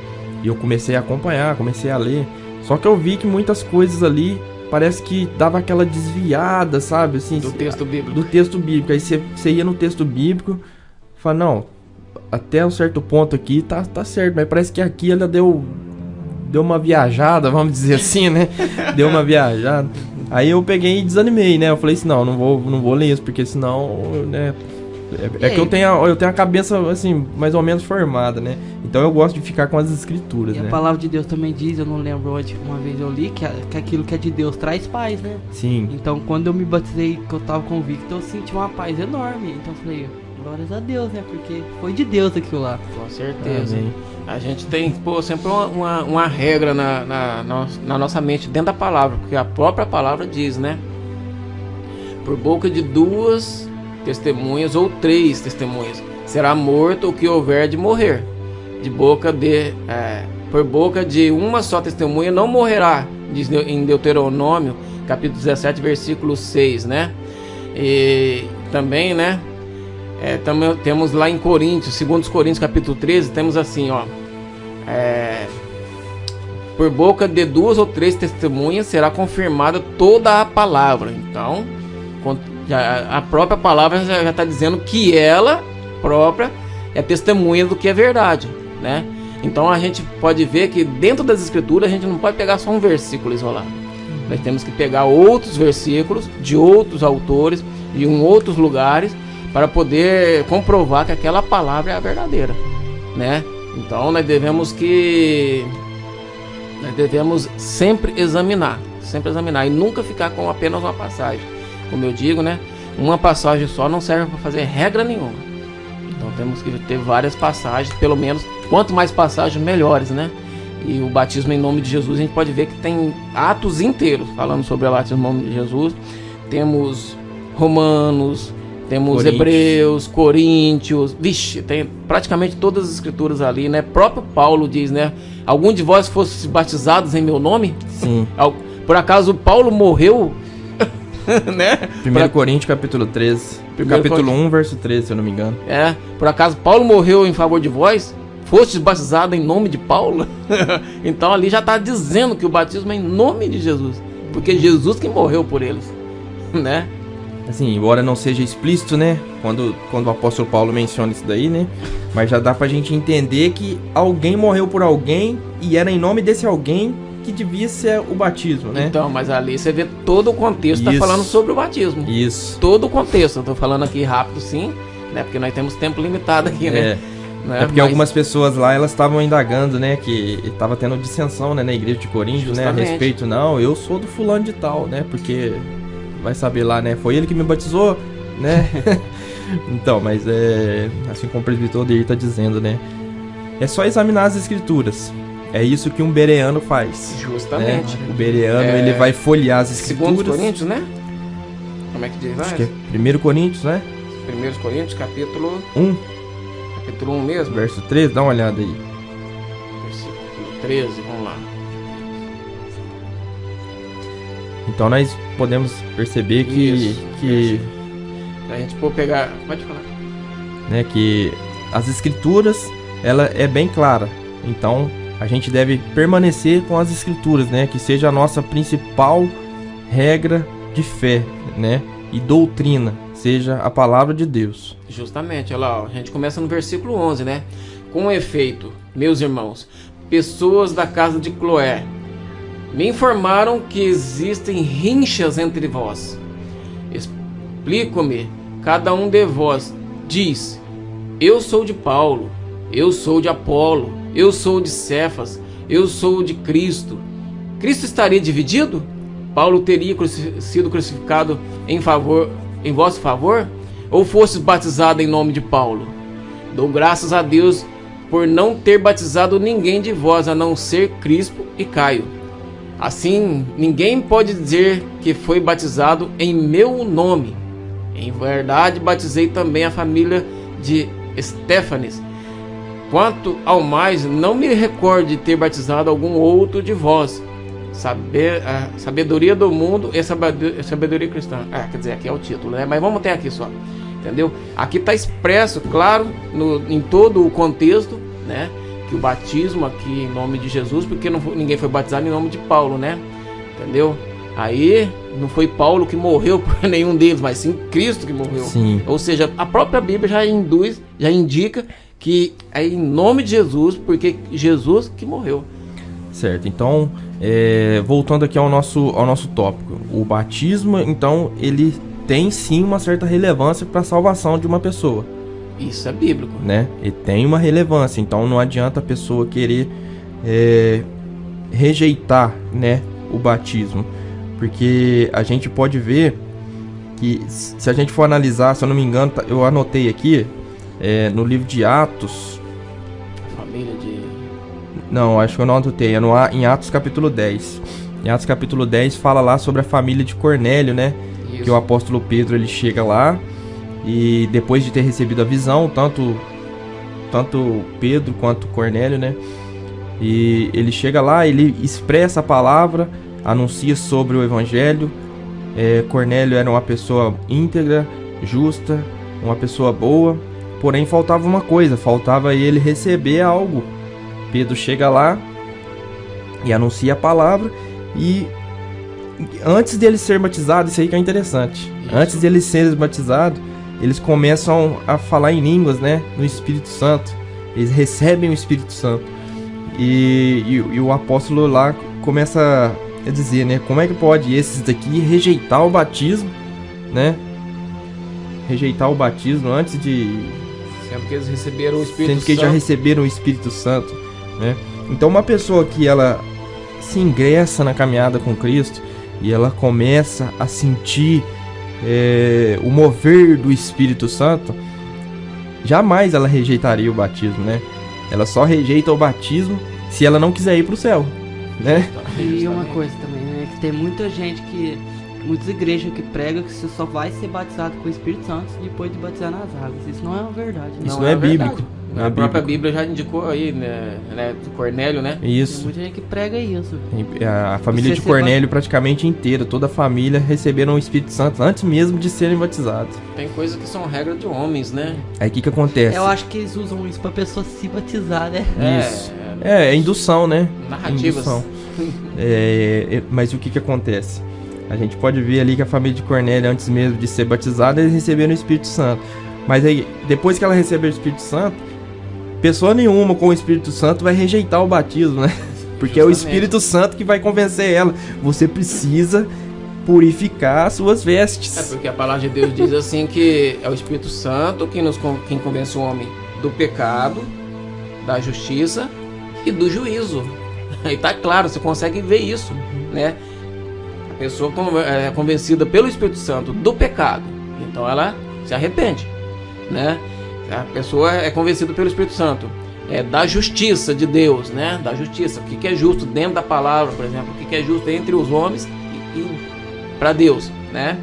e eu comecei a acompanhar, comecei a ler. Só que eu vi que muitas coisas ali parece que dava aquela desviada, sabe? Assim, do texto bíblico. Do texto bíblico. Aí você ia no texto bíblico e fala, não, até um certo ponto aqui tá certo, mas parece que aqui ela deu uma viajada, vamos dizer assim, né? Deu uma viajada. Aí eu peguei e desanimei, né? Eu falei assim, não vou ler isso, porque senão, né? Que eu tenho a cabeça, assim, mais ou menos formada, né? Então eu gosto de ficar com as escrituras, e né? A palavra de Deus também diz, eu não lembro onde, uma vez eu li, que aquilo que é de Deus traz paz, né? Sim. Então quando eu me batizei, que eu tava convicto, eu senti uma paz enorme. Então eu falei, glórias a Deus, né? Porque foi de Deus aquilo lá. Com certeza. Amém. A gente tem, sempre uma regra na nossa mente, dentro da palavra, porque a própria palavra diz, né? Por boca de 2 testemunhas ou 3 testemunhas será morto o que houver de morrer. Por boca de uma só testemunha não morrerá, diz em Deuteronômio, capítulo 17, versículo 6, né? E também, né? Também temos lá em Coríntios, 2 Coríntios capítulo 13, temos assim, ó, por boca de 2 ou 3 testemunhas será confirmada toda a palavra. Então, a própria palavra já está dizendo que ela própria é testemunha do que é verdade, né? Então a gente pode ver que dentro das escrituras a gente não pode pegar só um versículo isolado. Nós temos que pegar outros versículos de outros autores, de outros lugares, para poder comprovar que aquela palavra é a verdadeira, né? Então nós devemos sempre examinar e nunca ficar com apenas uma passagem. Como eu digo, né? Uma passagem só não serve para fazer regra nenhuma. Então temos que ter várias passagens, pelo menos, quanto mais passagens, melhores, né? E o batismo em nome de Jesus, a gente pode ver que tem atos inteiros falando sobre o batismo em nome de Jesus. Temos Romanos, temos Hebreus, Coríntios, tem praticamente todas as escrituras ali, né? Próprio Paulo diz, né? Algum de vós fosse batizados em meu nome? Sim. Por acaso Paulo morreu? Né? 1 Coríntios capítulo 13, capítulo 1, verso 13, se eu não me engano. Por acaso Paulo morreu em favor de vós? Fostes batizados em nome de Paulo? Então ali já está dizendo que o batismo é em nome de Jesus, porque Jesus que morreu por eles, né? Assim, embora não seja explícito, né? Quando o apóstolo Paulo menciona isso daí, né? Mas já dá pra gente entender que alguém morreu por alguém e era em nome desse alguém que devia ser o batismo, né? Então, mas ali você vê todo o contexto, tá falando sobre o batismo. Isso. Todo o contexto, eu tô falando aqui rápido sim, né? Porque nós temos tempo limitado aqui, né? É porque algumas pessoas lá, elas estavam indagando, né? Que estava tendo dissensão, né, na igreja de Coríntios, né? A respeito, não, eu sou do fulano de tal, né? Porque vai saber lá, né? Foi ele que me batizou, né? Então, mas assim como o presbiteriano dele tá dizendo, né? É só examinar as escrituras. É isso que um bereano faz. Justamente. Né? O bereano, ele vai folhear as escrituras. Segundo Coríntios, né? Como é que diz? Acho que é 1 Coríntios, né? 1 Coríntios, capítulo 1. Capítulo 1 mesmo? Verso 13, dá uma olhada aí. Versículo 13, vamos lá. Então nós podemos perceber que a gente pode pegar, pode falar, né, que as escrituras, ela é bem clara. Então a gente deve permanecer com as escrituras, né, que seja a nossa principal regra de fé, né, e doutrina, seja a palavra de Deus. Justamente, olha lá, a gente começa no versículo 11, né? Com efeito, meus irmãos, pessoas da casa de Cloé me informaram que existem rinchas entre vós. Explico-me, cada um de vós diz: eu sou de Paulo, eu sou de Apolo, eu sou de Cefas, eu sou de Cristo. Cristo estaria dividido? Paulo teria sido crucificado em vosso favor? Ou fostes batizado em nome de Paulo? Dou graças a Deus por não ter batizado ninguém de vós, a não ser Crispo e Caio. Assim, ninguém pode dizer que foi batizado em meu nome. Em verdade, batizei também a família de Estéfanes. Quanto ao mais, não me recordo de ter batizado algum outro de vós. A sabedoria do mundo e a sabedoria cristã. Quer dizer, aqui é o título, né? Mas vamos ter aqui só. Entendeu? Aqui está expresso, claro, em todo o contexto, né? Que o batismo aqui em nome de Jesus, porque ninguém foi batizado em nome de Paulo, né? Entendeu? Aí não foi Paulo que morreu por nenhum deles, mas sim Cristo que morreu. Sim. Ou seja, a própria Bíblia já indica que é em nome de Jesus, porque Jesus que morreu. Certo, então, voltando aqui ao nosso tópico, o batismo, então, ele tem sim uma certa relevância para a salvação de uma pessoa. Isso é bíblico, né? E tem uma relevância, então não adianta a pessoa querer rejeitar, né, o batismo, porque a gente pode ver que, se a gente for analisar, se eu não me engano, eu anotei aqui, no livro de Atos. Família de... Não, acho que eu não anotei, em Atos capítulo 10. Em Atos capítulo 10 fala lá sobre a família de Cornélio, né? Isso. Que o apóstolo Pedro, ele chega lá e depois de ter recebido a visão, tanto Pedro quanto Cornélio, né? E ele chega lá, ele expressa a palavra, anuncia sobre o evangelho. Cornélio era uma pessoa íntegra, justa, uma pessoa boa, porém faltava uma coisa, faltava ele receber algo. Pedro chega lá e anuncia a palavra, e antes dele ser batizado, isso aí que é interessante, isso. Antes dele ser batizado, eles começam a falar em línguas, né, no Espírito Santo, eles recebem o Espírito Santo, e o apóstolo lá começa a dizer, né, como é que pode esses daqui rejeitar o batismo, né, rejeitar o batismo antes de Sendo que eles receberam o Espírito sendo que Santo. já receberam o Espírito Santo, né? Então uma pessoa que ela se ingressa na caminhada com Cristo e ela começa a sentir o mover do Espírito Santo, jamais ela rejeitaria o batismo, né? Ela só rejeita o batismo se ela não quiser ir para o céu, né? E uma coisa também, né? Que tem muita gente muitas igrejas que pregam que você só vai ser batizado com o Espírito Santo depois de batizar nas águas. Isso não é uma verdade, né? Isso não é bíblico. Não A é própria bíblico. Bíblia já indicou aí, né, do Cornélio, né? Tem Isso. muita gente que prega isso. A família de Cornélio praticamente inteira, toda a família receberam o Espírito Santo antes mesmo de serem batizados. Tem coisas que são regras de homens, né? Aí o que acontece? Eu acho que eles usam isso pra pessoa se batizar, né? Isso. É indução, né? Narrativas. Indução. Mas o que acontece? A gente pode ver ali que a família de Cornélio, antes mesmo de ser batizada, eles receberam o Espírito Santo. Mas aí, depois que ela recebeu o Espírito Santo, pessoa nenhuma com o Espírito Santo vai rejeitar o batismo, né? Porque é o Espírito Santo que vai convencer ela. Você precisa purificar as suas vestes. É porque a palavra de Deus diz assim que é o Espírito Santo quem convence o homem do pecado, da justiça e do juízo. Aí tá claro, você consegue ver isso, né? A pessoa é convencida pelo Espírito Santo do pecado, então ela se arrepende, né? A pessoa é convencida pelo Espírito Santo da justiça de Deus, né? Da justiça, o que é justo dentro da palavra, por exemplo, o que é justo entre os homens e para Deus, né?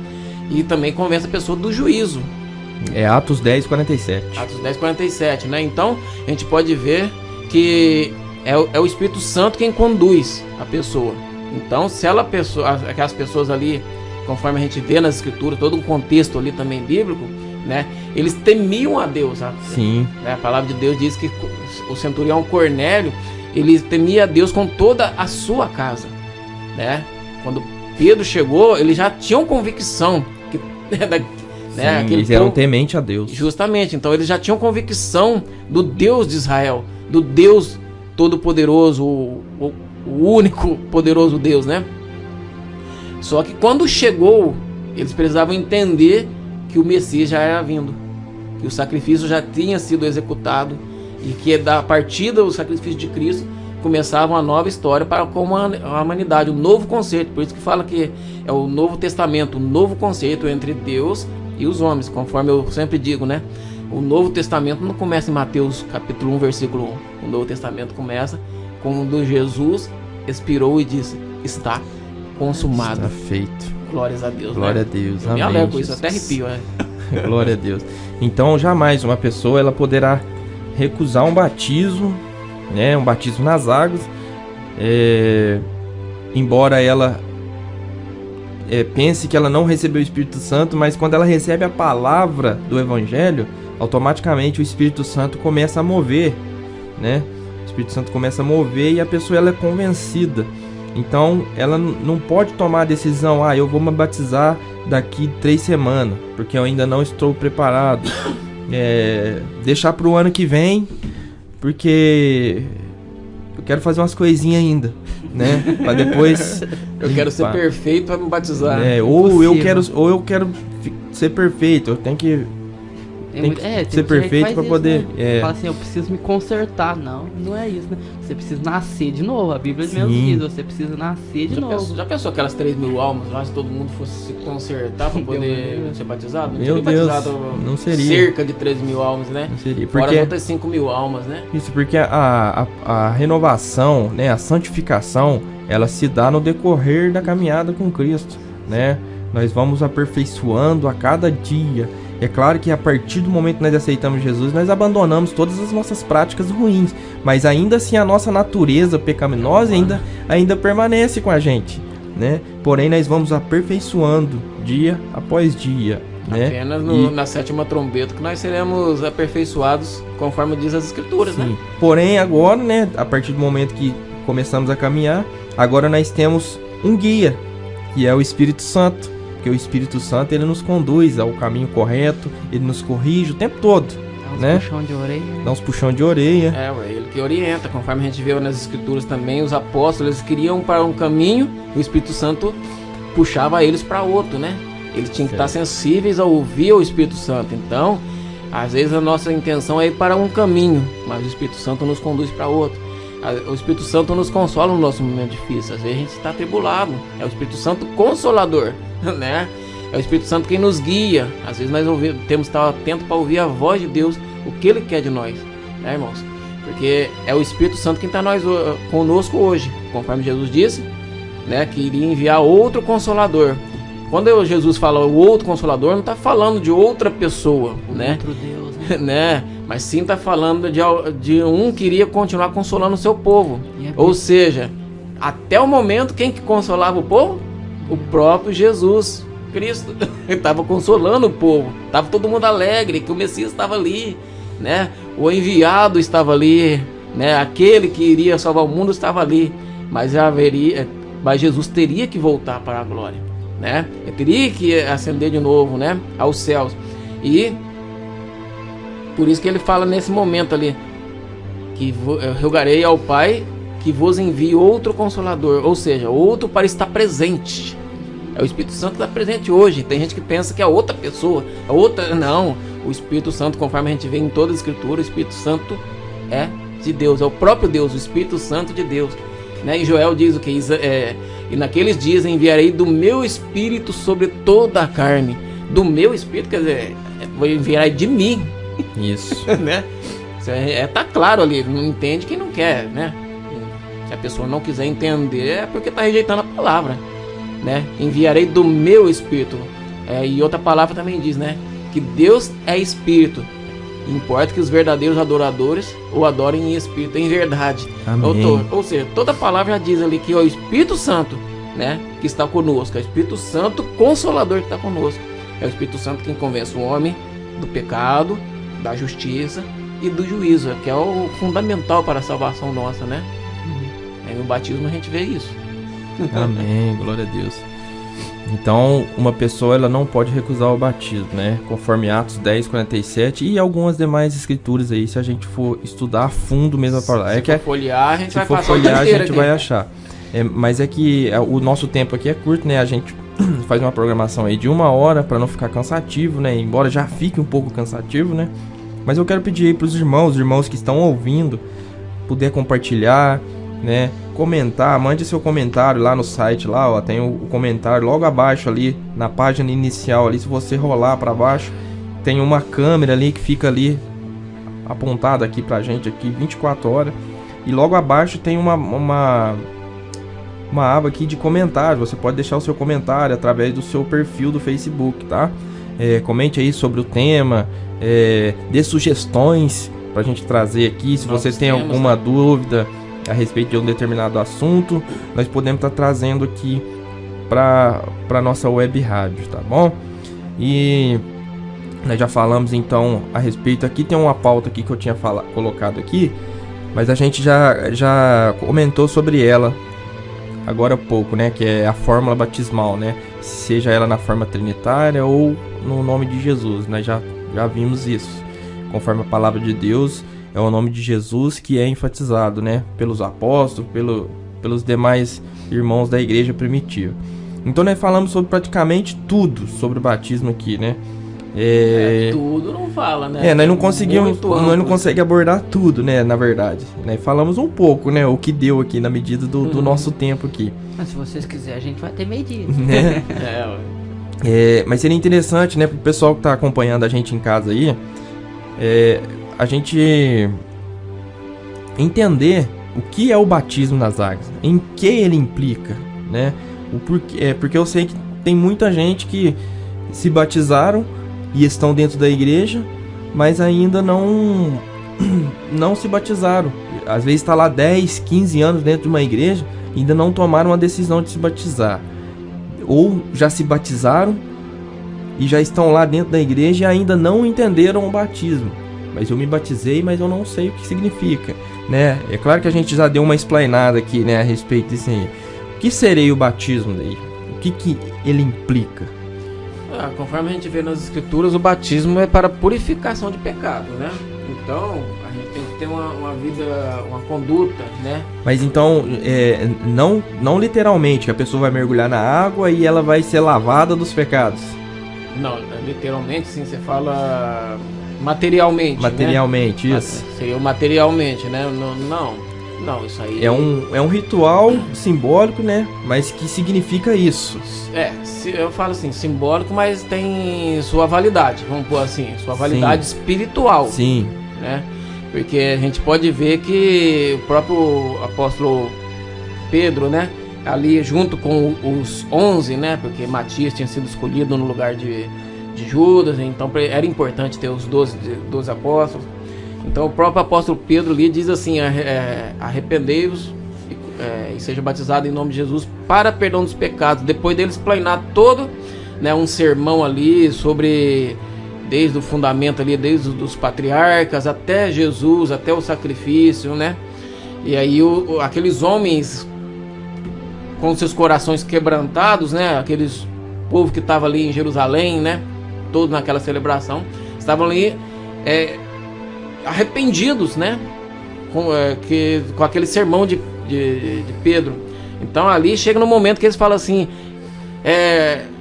E também convence a pessoa do juízo. É Atos 10:47. Atos 10:47, né? Então a gente pode ver que é o Espírito Santo quem conduz a pessoa. Então, se aquelas pessoas ali, conforme a gente vê nas escrituras, todo um contexto ali também bíblico, né? Eles temiam a Deus. Sim. Né? A palavra de Deus diz que o centurião Cornélio, ele temia a Deus com toda a sua casa, né? Quando Pedro chegou, eles já tinham convicção que, Sim, eles eram tementes a Deus. Justamente, então eles já tinham convicção do Deus de Israel, do Deus Todo-Poderoso, o único poderoso Deus, né? Só que quando chegou, eles precisavam entender que o Messias já era vindo, que o sacrifício já tinha sido executado e que a partir do sacrifício de Cristo começava uma nova história para com a humanidade, um novo conceito. Por isso que fala que é o Novo Testamento, um novo conceito entre Deus e os homens, conforme eu sempre digo, né? O Novo Testamento não começa em Mateus capítulo 1, versículo 1. O Novo Testamento começa quando Jesus expirou e disse: está consumado. Está feito. Glórias a Deus. Glória né? a Deus. Eu Amém. me alegro com isso, Jesus. até arrepio, né? Glória a Deus. Então, jamais uma pessoa ela poderá recusar um batismo, né? Um batismo nas águas, embora ela pense que ela não recebeu o Espírito Santo, mas quando ela recebe a palavra do Evangelho, automaticamente o Espírito Santo começa a mover, né? O Espírito Santo começa a mover e a pessoa ela é convencida. Então ela não pode tomar a decisão: eu vou me batizar daqui 3 semanas, porque eu ainda não estou preparado. Deixar para o ano que vem, porque eu quero fazer umas coisinhas ainda, né? Para depois eu quero ser perfeito para me batizar. Ou eu quero ser perfeito. Eu tenho que ser perfeito para poder. Né? Fala assim: eu preciso me consertar. Não é isso, né? Você precisa nascer de novo. A Bíblia mesmo diz: você precisa nascer de novo. Já pensou aquelas 3.000 almas lá, se todo mundo fosse se consertar para poder ser batizado? Não Meu teria Deus, batizado não seria. Cerca de 3.000 almas, né? Não seria. Fora as outras 5.000 almas, né? Isso, porque a renovação, né, a santificação, ela se dá no decorrer da caminhada com Cristo, né? Nós vamos aperfeiçoando a cada dia. É claro que a partir do momento que nós aceitamos Jesus, nós abandonamos todas as nossas práticas ruins, mas ainda assim a nossa natureza pecaminosa ainda permanece com a gente, né? Porém nós vamos aperfeiçoando dia após dia, né? Apenas na 7ª trombeta que nós seremos aperfeiçoados, conforme diz as escrituras, né? Porém agora, né, a partir do momento que começamos a caminhar, agora nós temos um guia, que é o Espírito Santo. Porque o Espírito Santo, ele nos conduz ao caminho correto, ele nos corrige o tempo todo, né? Puxão de orelha, né? Dá uns puxão de orelha. Ele que orienta, conforme a gente vê nas escrituras também, os apóstolos, eles queriam para um caminho, o Espírito Santo puxava eles para outro, né? Eles tinham que estar sensíveis a ouvir o Espírito Santo. Então, Às vezes a nossa intenção é ir para um caminho, mas o Espírito Santo nos conduz para outro. O Espírito Santo nos consola no nosso momento difícil. Às vezes a gente está atribulado. É o Espírito Santo consolador, né? É o Espírito Santo quem nos guia. Às vezes nós temos que estar atentos para ouvir a voz de Deus, o que Ele quer de nós, né, irmãos? Porque é o Espírito Santo quem está conosco hoje, conforme Jesus disse, né, que iria enviar outro consolador. Quando Jesus fala o outro consolador, não está falando de outra pessoa, né? Outro Deus, né? Né? Mas sim está falando de um que iria continuar consolando o seu povo. Ou seja, até o momento, quem que consolava o povo? O próprio Jesus Cristo. Ele estava consolando o povo. Estava todo mundo alegre que o Messias estava ali, né? O enviado estava ali, né? Aquele que iria salvar o mundo estava ali. Mas Jesus teria que voltar para a glória, né? Ele teria que ascender de novo, né, aos céus. E por isso que ele fala nesse momento ali que eu rogarei ao Pai que vos envie outro consolador, ou seja, outro para estar presente. É o Espírito Santo que está presente hoje. Tem gente que pensa que é outra pessoa, é outra. Não, o Espírito Santo, conforme a gente vê em toda a Escritura, o Espírito Santo é de Deus, é o próprio Deus, o Espírito Santo de Deus, né? E Joel diz o que? E naqueles dias enviarei do meu Espírito sobre toda a carne. Do meu Espírito, quer dizer, vou enviar de mim. Isso. Né? Tá claro ali, não entende quem não quer, né? Se a pessoa não quiser entender, é porque está rejeitando a palavra, né? Enviarei do meu Espírito. E outra palavra também diz, né, que Deus é Espírito. Importa que os verdadeiros adoradores o adorem em espírito, em verdade. Ou seja, toda palavra já diz ali que é o Espírito Santo, né, que está conosco. É o Espírito Santo Consolador que está conosco. É o Espírito Santo quem convence o homem do pecado, da justiça e do juízo, que é o fundamental para a salvação nossa, né? Aí no batismo a gente vê isso. Amém, glória a Deus. Então, uma pessoa ela não pode recusar o batismo, né? Conforme Atos 10:47 e algumas demais escrituras aí, se a gente for estudar a fundo mesmo a palavra. Se for folhear, a gente vai passar o dia inteiro, a gente vai achar. Mas é que o nosso tempo aqui é curto, né? A gente faz uma programação aí de 1 hora para não ficar cansativo, né? Embora já fique um pouco cansativo, né? Mas eu quero pedir aí para os irmãos que estão ouvindo, poder compartilhar, né? Comentar, mande seu comentário lá no site, lá, ó, tem o comentário logo abaixo ali, na página inicial ali, se você rolar para baixo, tem uma câmera ali que fica ali apontada aqui pra gente aqui 24 horas, e logo abaixo tem uma aba aqui de comentário. Você pode deixar o seu comentário através do seu perfil do Facebook, tá? Comente aí sobre o tema, dê sugestões pra gente trazer aqui, se você tem alguma dúvida a respeito de um determinado assunto, nós podemos estar trazendo aqui para nossa web rádio, tá bom? E nós já falamos então a respeito, aqui tem uma pauta aqui que eu tinha colocado aqui, mas a gente já comentou sobre ela agora há pouco, né? Que é a fórmula batismal, né? Seja ela na forma trinitária ou no nome de Jesus, nós já vimos isso, conforme a palavra de Deus. É o nome de Jesus que é enfatizado, né, pelos apóstolos, pelos demais irmãos da igreja primitiva. Então nós falamos sobre praticamente tudo sobre o batismo aqui, né? Tudo não fala, né? Nós não conseguimos abordar tudo, né, na verdade. Nós falamos um pouco, né, o que deu aqui na medida do nosso tempo aqui. Mas se vocês quiserem, a gente vai ter meio-dia. Né? Mas seria interessante, né, pro pessoal que tá acompanhando a gente em casa aí, a gente entender o que é o batismo nas águas, em que ele implica, né? Porque eu sei que tem muita gente que se batizaram e estão dentro da igreja, mas ainda não se batizaram. Às vezes está lá 10, 15 anos dentro de uma igreja e ainda não tomaram a decisão de se batizar. Ou já se batizaram e já estão lá dentro da igreja e ainda não entenderam o batismo. Mas eu me batizei, mas eu não sei o que significa, né? É claro que a gente já deu uma explanada aqui, né, a respeito disso aí. O que seria o batismo daí? O que ele implica? Conforme a gente vê nas escrituras, o batismo é para purificação de pecado, né? Então, a gente tem que ter uma vida, uma conduta, né? Mas então, não literalmente, que a pessoa vai mergulhar na água e ela vai ser lavada dos pecados. Não, literalmente sim, você fala materialmente. Materialmente, né? isso. Seria o materialmente, né? Não, isso aí... É um ritual simbólico, né? Mas que significa isso. Eu falo assim, simbólico, mas tem sua validade, vamos pôr assim, sua validade espiritual. Sim. Né? Porque a gente pode ver que o próprio apóstolo Pedro, né? Ali junto com os 11, né? Porque Matias tinha sido escolhido no lugar de Judas, então era importante ter os 12 apóstolos. Então o próprio apóstolo Pedro ali diz assim, arrependei-vos e seja batizado em nome de Jesus para perdão dos pecados. Depois dele explanar todo, né, um sermão ali sobre, desde o fundamento ali, desde os patriarcas até Jesus, até o sacrifício, né? E aí aqueles homens com seus corações quebrantados, né? Aqueles povo que estava ali em Jerusalém, né? Todos naquela celebração, estavam ali arrependidos, né? Com aquele sermão de Pedro. Então ali chega no momento que eles falam assim: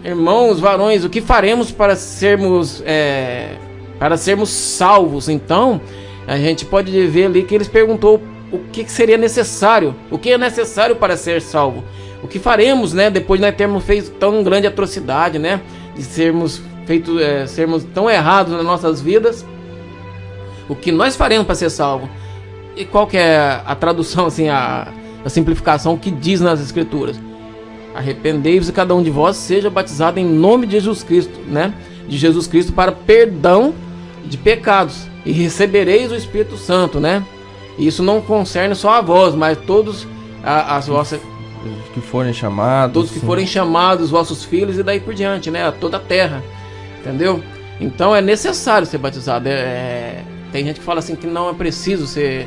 irmãos, varões, o que faremos para sermos salvos? Então a gente pode ver ali que eles perguntou o que seria necessário, o que é necessário para ser salvo. O que faremos, né? Depois de nós termos feito tão grande atrocidade, né? De sermos tão errados nas nossas vidas. O que nós faremos para ser salvo? E qual que é a tradução, assim, a simplificação que diz nas Escrituras? Arrependei-vos e cada um de vós seja batizado em nome de Jesus Cristo, né? De Jesus Cristo para perdão de pecados e recebereis o Espírito Santo, né? E isso não concerne só a vós, mas todos as vossas que forem chamados, todos que forem chamados, vossos filhos e daí por diante, né? A toda a terra, entendeu? Então é necessário ser batizado. Tem gente que fala assim que não é preciso ser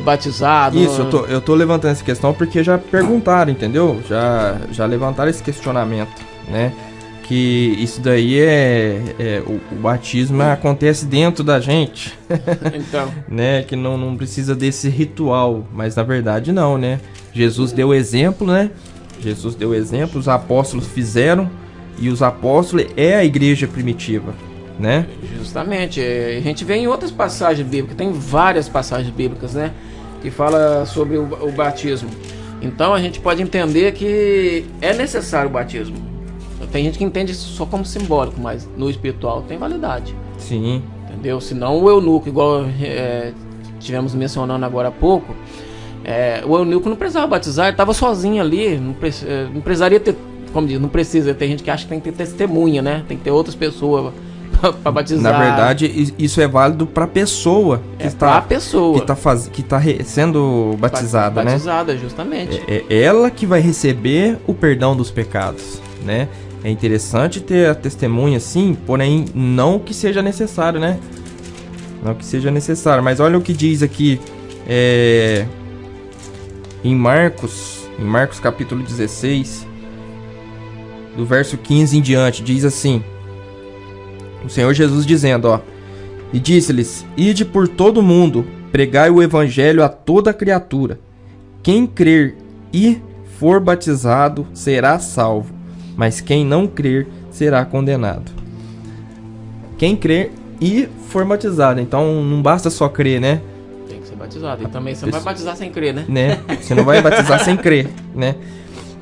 batizado. Isso, eu tô levantando essa questão porque já perguntaram, entendeu? Já levantaram esse questionamento, né? Que isso daí o batismo acontece dentro da gente. Então. Né? Que não precisa desse ritual, mas na verdade não, né? Jesus deu exemplo, né? Jesus deu exemplo, os apóstolos fizeram, e os apóstolos é a igreja primitiva, né? Justamente, a gente vê em outras passagens bíblicas, tem várias passagens bíblicas, né? Que fala sobre o batismo. Então a gente pode entender que é necessário o batismo. Tem gente que entende isso só como simbólico, mas no espiritual tem validade. Sim. Entendeu? Senão o eunuco, igual tivemos mencionando agora há pouco, o eunuco não precisava batizar, ele estava sozinho ali, não precisaria ter, como diz, não precisa, tem gente que acha que tem que ter testemunha, né? Tem que ter outras pessoas para batizar. Na verdade, isso é válido para a pessoa que está sendo batizada, né? Batizada, justamente. É ela que vai receber o perdão dos pecados, né? É interessante ter a testemunha, sim, porém não que seja necessário, né? Não que seja necessário, mas olha o que diz aqui em Marcos capítulo 16, do verso 15 em diante, diz assim: o Senhor Jesus dizendo, ó: e disse-lhes: ide por todo o mundo, pregai o evangelho a toda criatura. Quem crer e for batizado será salvo, mas quem não crer será condenado. Quem crer e for batizado. Então não basta só crer, né? Tem que ser batizado. E também você não vai batizar sem crer, né? Você não vai batizar sem crer, né?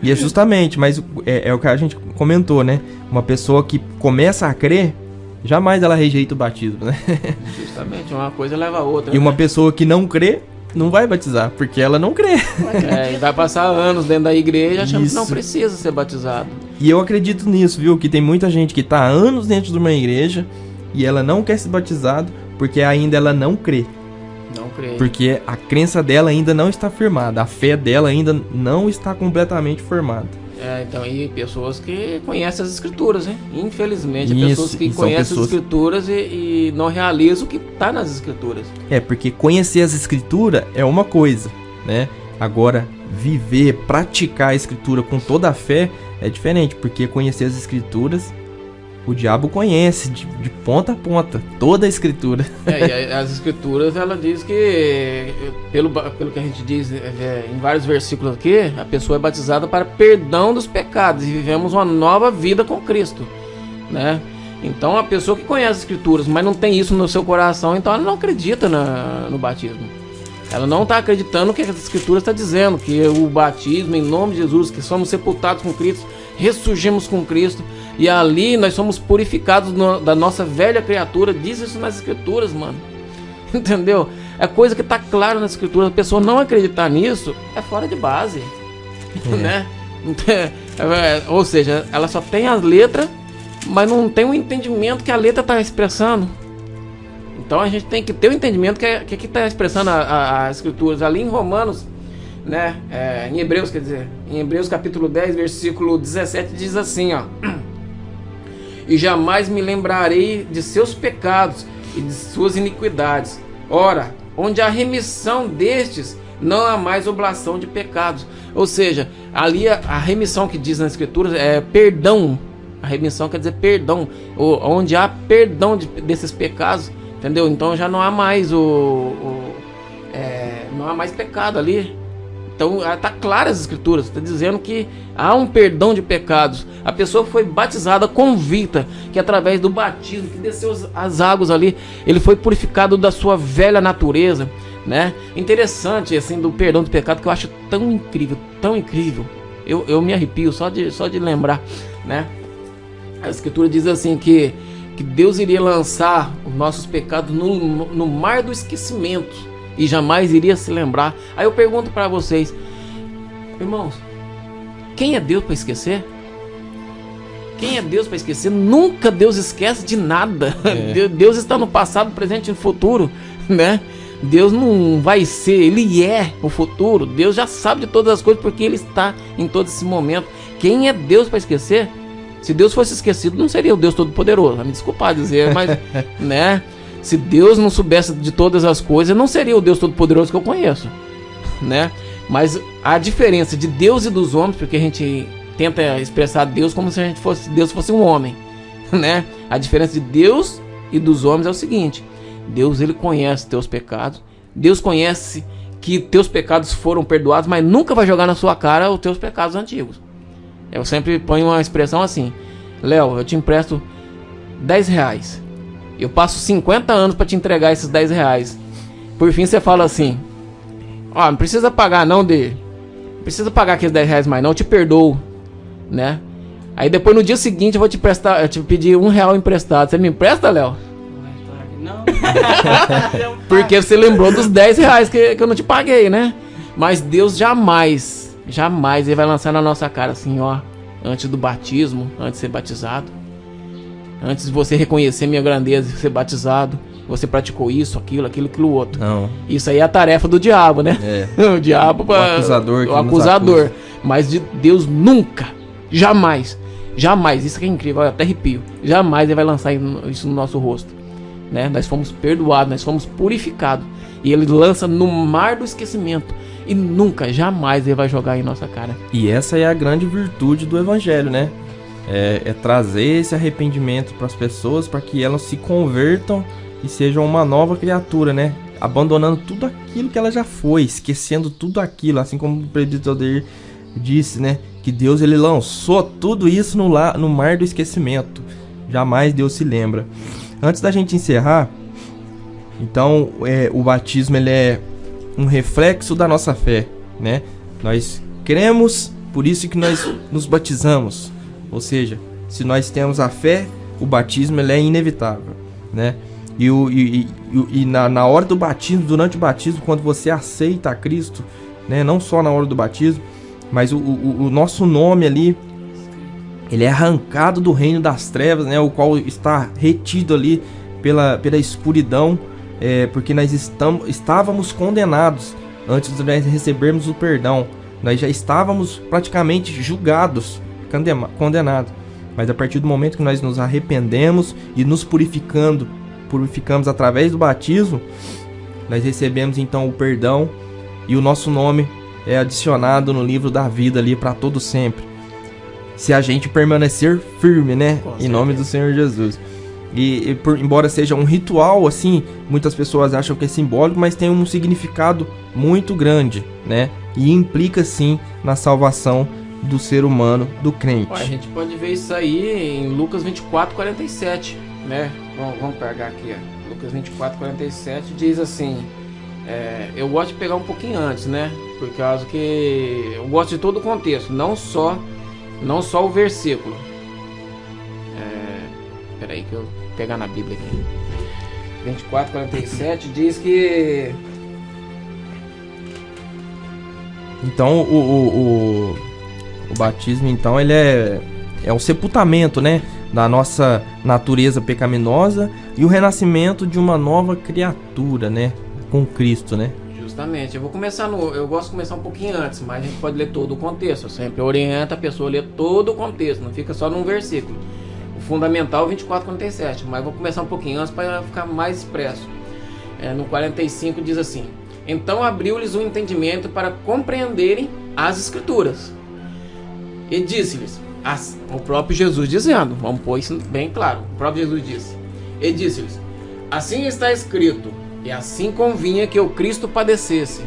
E é justamente, mas é o que a gente comentou, né? Uma pessoa que começa a crer, jamais ela rejeita o batismo, né? Justamente, uma coisa leva a outra. E uma pessoa que não crê, não vai batizar, porque ela não crê. E vai passar anos dentro da igreja achando que não precisa ser batizado. E eu acredito nisso, viu? Que tem muita gente que tá há anos dentro de uma igreja e ela não quer ser batizado porque ainda ela não crê. Não crê. Porque a crença dela ainda não está firmada, a fé dela ainda não está completamente formada. Então, e pessoas que conhecem as escrituras, né? Infelizmente, pessoas que conhecem as escrituras e não realizam o que está nas escrituras. Porque conhecer as escrituras é uma coisa, né? Agora, viver, praticar a escritura com toda a fé é diferente, porque conhecer as escrituras, o diabo conhece de ponta a ponta toda a escritura. E as escrituras, ela diz que, pelo que a gente diz em vários versículos aqui, a pessoa é batizada para perdão dos pecados e vivemos uma nova vida com Cristo, né? Então a pessoa que conhece as escrituras, mas não tem isso no seu coração, então ela não acredita no batismo. Ela não está acreditando no que as escrituras está dizendo, que o batismo em nome de Jesus, que somos sepultados com Cristo, ressurgimos com Cristo, e ali nós somos purificados da nossa velha criatura. Diz isso nas escrituras, mano. Entendeu? É coisa que está clara nas escrituras. A pessoa não acreditar nisso é fora de base, né? Ou seja, ela só tem as letras, mas não tem o entendimento que a letra está expressando. Então a gente tem que ter o entendimento que está expressando as escrituras. Ali em Romanos, né, em Hebreus, quer dizer, em Hebreus capítulo 10, versículo 17, diz assim, ó: e jamais me lembrarei de seus pecados e de suas iniquidades. Ora, onde há remissão destes, não há mais oblação de pecados. Ou seja, ali a remissão que diz nas escrituras é perdão. A remissão quer dizer perdão. Onde há perdão desses pecados, entendeu? Então já não há mais não há mais pecado ali. Então está clara as escrituras, está dizendo que há um perdão de pecados. A pessoa foi batizada, convicta que através do batismo que desceu as águas ali, ele foi purificado da sua velha natureza, né? Interessante assim do perdão de pecado, que eu acho tão incrível, tão incrível. Eu me arrepio só de lembrar, né? A escritura diz assim que Deus iria lançar os nossos pecados no mar do esquecimento e jamais iria se lembrar. Aí eu pergunto para vocês, irmãos, quem é Deus para esquecer? Quem é Deus para esquecer? Nunca Deus esquece de nada. Deus está no passado, presente e no futuro, né? Deus não vai ser, Ele é o futuro. Deus já sabe de todas as coisas porque Ele está em todo esse momento. Quem é Deus para esquecer? Se Deus fosse esquecido, não seria o Deus Todo-Poderoso. Vai me desculpar dizer, mas, né? Se Deus não soubesse de todas as coisas, não seria o Deus Todo-Poderoso que eu conheço, né? Mas a diferença de Deus e dos homens, porque a gente tenta expressar Deus como se Deus fosse um homem, né? A diferença de Deus e dos homens é o seguinte: Deus, ele conhece teus pecados. Deus conhece que teus pecados foram perdoados, mas nunca vai jogar na sua cara os teus pecados antigos. Eu sempre ponho uma expressão assim: Léo, eu te empresto 10 reais. Eu passo 50 anos para te entregar esses 10 reais. Por fim você fala assim: ó, não precisa pagar não, não precisa pagar aqueles 10 reais mais não, eu te perdoo, né? Aí depois no dia seguinte eu vou te pedir R$1 emprestado. Você me empresta, Léo? Não. Porque você lembrou dos 10 reais que eu não te paguei, né? Mas Deus jamais ele vai lançar na nossa cara assim, ó, antes do batismo, antes de ser batizado, antes de você reconhecer minha grandeza e ser batizado, você praticou isso, aquilo, outro. Não. Isso aí é a tarefa do diabo, né? O diabo, o acusador. Mas de Deus nunca, jamais, isso que é incrível, eu até arrepio, jamais ele vai lançar isso no nosso rosto, né? Nós fomos perdoados, nós fomos purificados, e ele lança no mar do esquecimento. E nunca, jamais ele vai jogar em nossa cara. E essa é a grande virtude do evangelho, né? É trazer esse arrependimento para as pessoas, para que elas se convertam e sejam uma nova criatura, né? Abandonando tudo aquilo que ela já foi, esquecendo tudo aquilo, assim como o presbítero Odeir disse, né? Que Deus, ele lançou tudo isso no mar do esquecimento. Jamais Deus se lembra. Antes da gente encerrar, então, o batismo, ele é um reflexo da nossa fé, né? Nós cremos, por isso que nós nos batizamos. Ou seja, se nós temos a fé, o batismo, ele é inevitável, né? E na hora do batismo, durante o batismo, quando você aceita a Cristo, né? Não só na hora do batismo, mas o nosso nome ali, ele é arrancado do reino das trevas, né? O qual está retido ali pela escuridão, porque nós estávamos condenados antes de nós recebermos o perdão. Nós já estávamos praticamente julgados, condenados. Mas a partir do momento que nós nos arrependemos e nos purificamos através do batismo, nós recebemos então o perdão e o nosso nome é adicionado no livro da vida ali para todo sempre. Se a gente permanecer firme, né? Em nome do Senhor Jesus. Embora seja um ritual, assim, muitas pessoas acham que é simbólico, mas tem um significado muito grande, né? E implica, sim, na salvação do ser humano, do crente. Ué, a gente pode ver isso aí em Lucas 24:47, né? Vamos pegar aqui, ó. Lucas 24:47 diz assim, eu gosto de pegar um pouquinho antes, né? Por causa que eu gosto de todo o contexto, não só o versículo. Peraí que eu vou pegar na Bíblia aqui. 24:47 diz que... Então o batismo, então, ele é um sepultamento, né, da nossa natureza pecaminosa e o renascimento de uma nova criatura, né, com Cristo, né? Justamente, eu gosto de começar um pouquinho antes, mas a gente pode ler todo o contexto. Eu sempre oriento a pessoa a ler todo o contexto, não fica só num versículo. O fundamental é 24:47, mas vou começar um pouquinho antes para ficar mais expresso. No 45 diz assim: então abriu-lhes o entendimento para compreenderem as Escrituras. E disse-lhes, o próprio Jesus dizendo, vamos pôr isso bem claro, o próprio Jesus disse, e disse-lhes, assim está escrito, e assim convinha que o Cristo padecesse,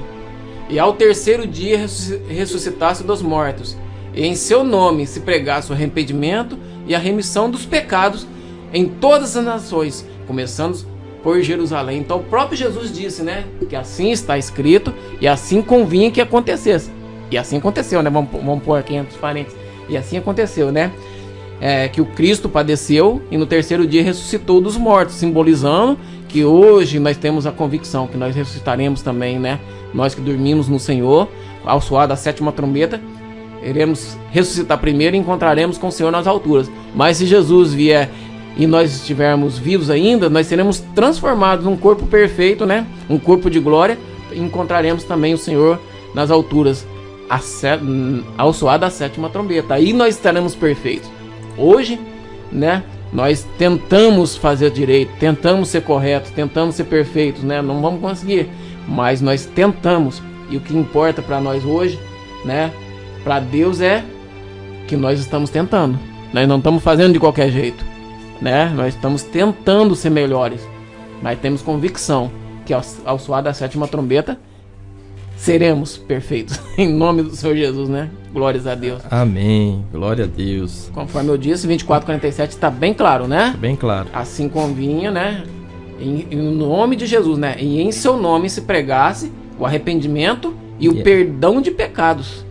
e ao terceiro dia ressuscitasse dos mortos, e em seu nome se pregasse o arrependimento e a remissão dos pecados em todas as nações, começando por Jerusalém. Então o próprio Jesus disse, né, que assim está escrito, e assim convinha que acontecesse. E assim aconteceu, né? Vamos pôr aqui entre os parênteses. E assim aconteceu, né? Que o Cristo padeceu e no terceiro dia ressuscitou dos mortos, simbolizando que hoje nós temos a convicção que nós ressuscitaremos também, né? Nós que dormimos no Senhor, ao soar da sétima trombeta, iremos ressuscitar primeiro e encontraremos com o Senhor nas alturas. Mas se Jesus vier e nós estivermos vivos ainda, nós seremos transformados num corpo perfeito, né? Um corpo de glória, e encontraremos também o Senhor nas alturas, ao soar da sétima trombeta. Aí nós estaremos perfeitos. Hoje, né, nós tentamos fazer direito, tentamos ser corretos, tentamos ser perfeitos, né? Não vamos conseguir, mas nós tentamos. E o que importa para nós hoje, né, para Deus, é que nós estamos tentando. Nós não estamos fazendo de qualquer jeito, né? Nós estamos tentando ser melhores. Nós temos convicção que ao soar da sétima trombeta seremos perfeitos, em nome do Senhor Jesus, né? Glórias a Deus. Amém, glória a Deus. Conforme eu disse, 24:47 está bem claro, né? Bem claro. Assim convinha, né? Em nome de Jesus, né? E em seu nome se pregasse o arrependimento e o perdão de pecados,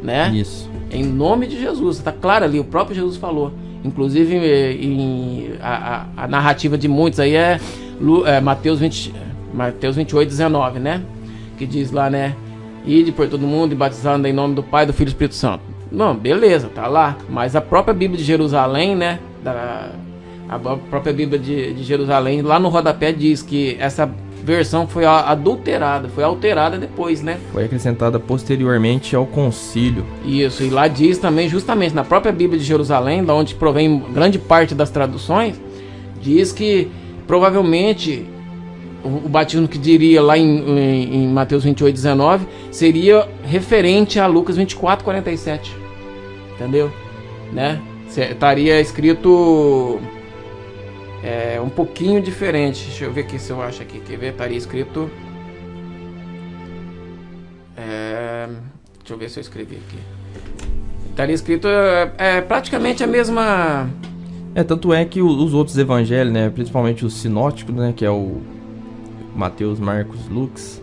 né? Isso. Em nome de Jesus, está claro ali, o próprio Jesus falou. Inclusive, a narrativa de muitos aí é Mateus 28:19, né? Que diz lá, né? Ide por todo mundo e batizando em nome do Pai, do Filho e do Espírito Santo. Não, beleza, tá lá. Mas a própria Bíblia de Jerusalém, né? A própria Bíblia de Jerusalém, lá no rodapé diz que essa versão foi adulterada, foi alterada depois, né? Foi acrescentada posteriormente ao concílio. Isso, e lá diz também, justamente na própria Bíblia de Jerusalém, da onde provém grande parte das traduções, diz que provavelmente o batismo que diria lá em Mateus 28:19 seria referente a Lucas 24:47, entendeu? Né? Estaria escrito um pouquinho diferente. Deixa eu ver aqui se eu acho aqui. Quer ver? Estaria escrito. Deixa eu ver se eu escrevi aqui. Estaria escrito praticamente a mesma. Tanto é que os outros evangelhos, né, principalmente os sinóticos, né, que é o Mateus, Marcos, Lucas,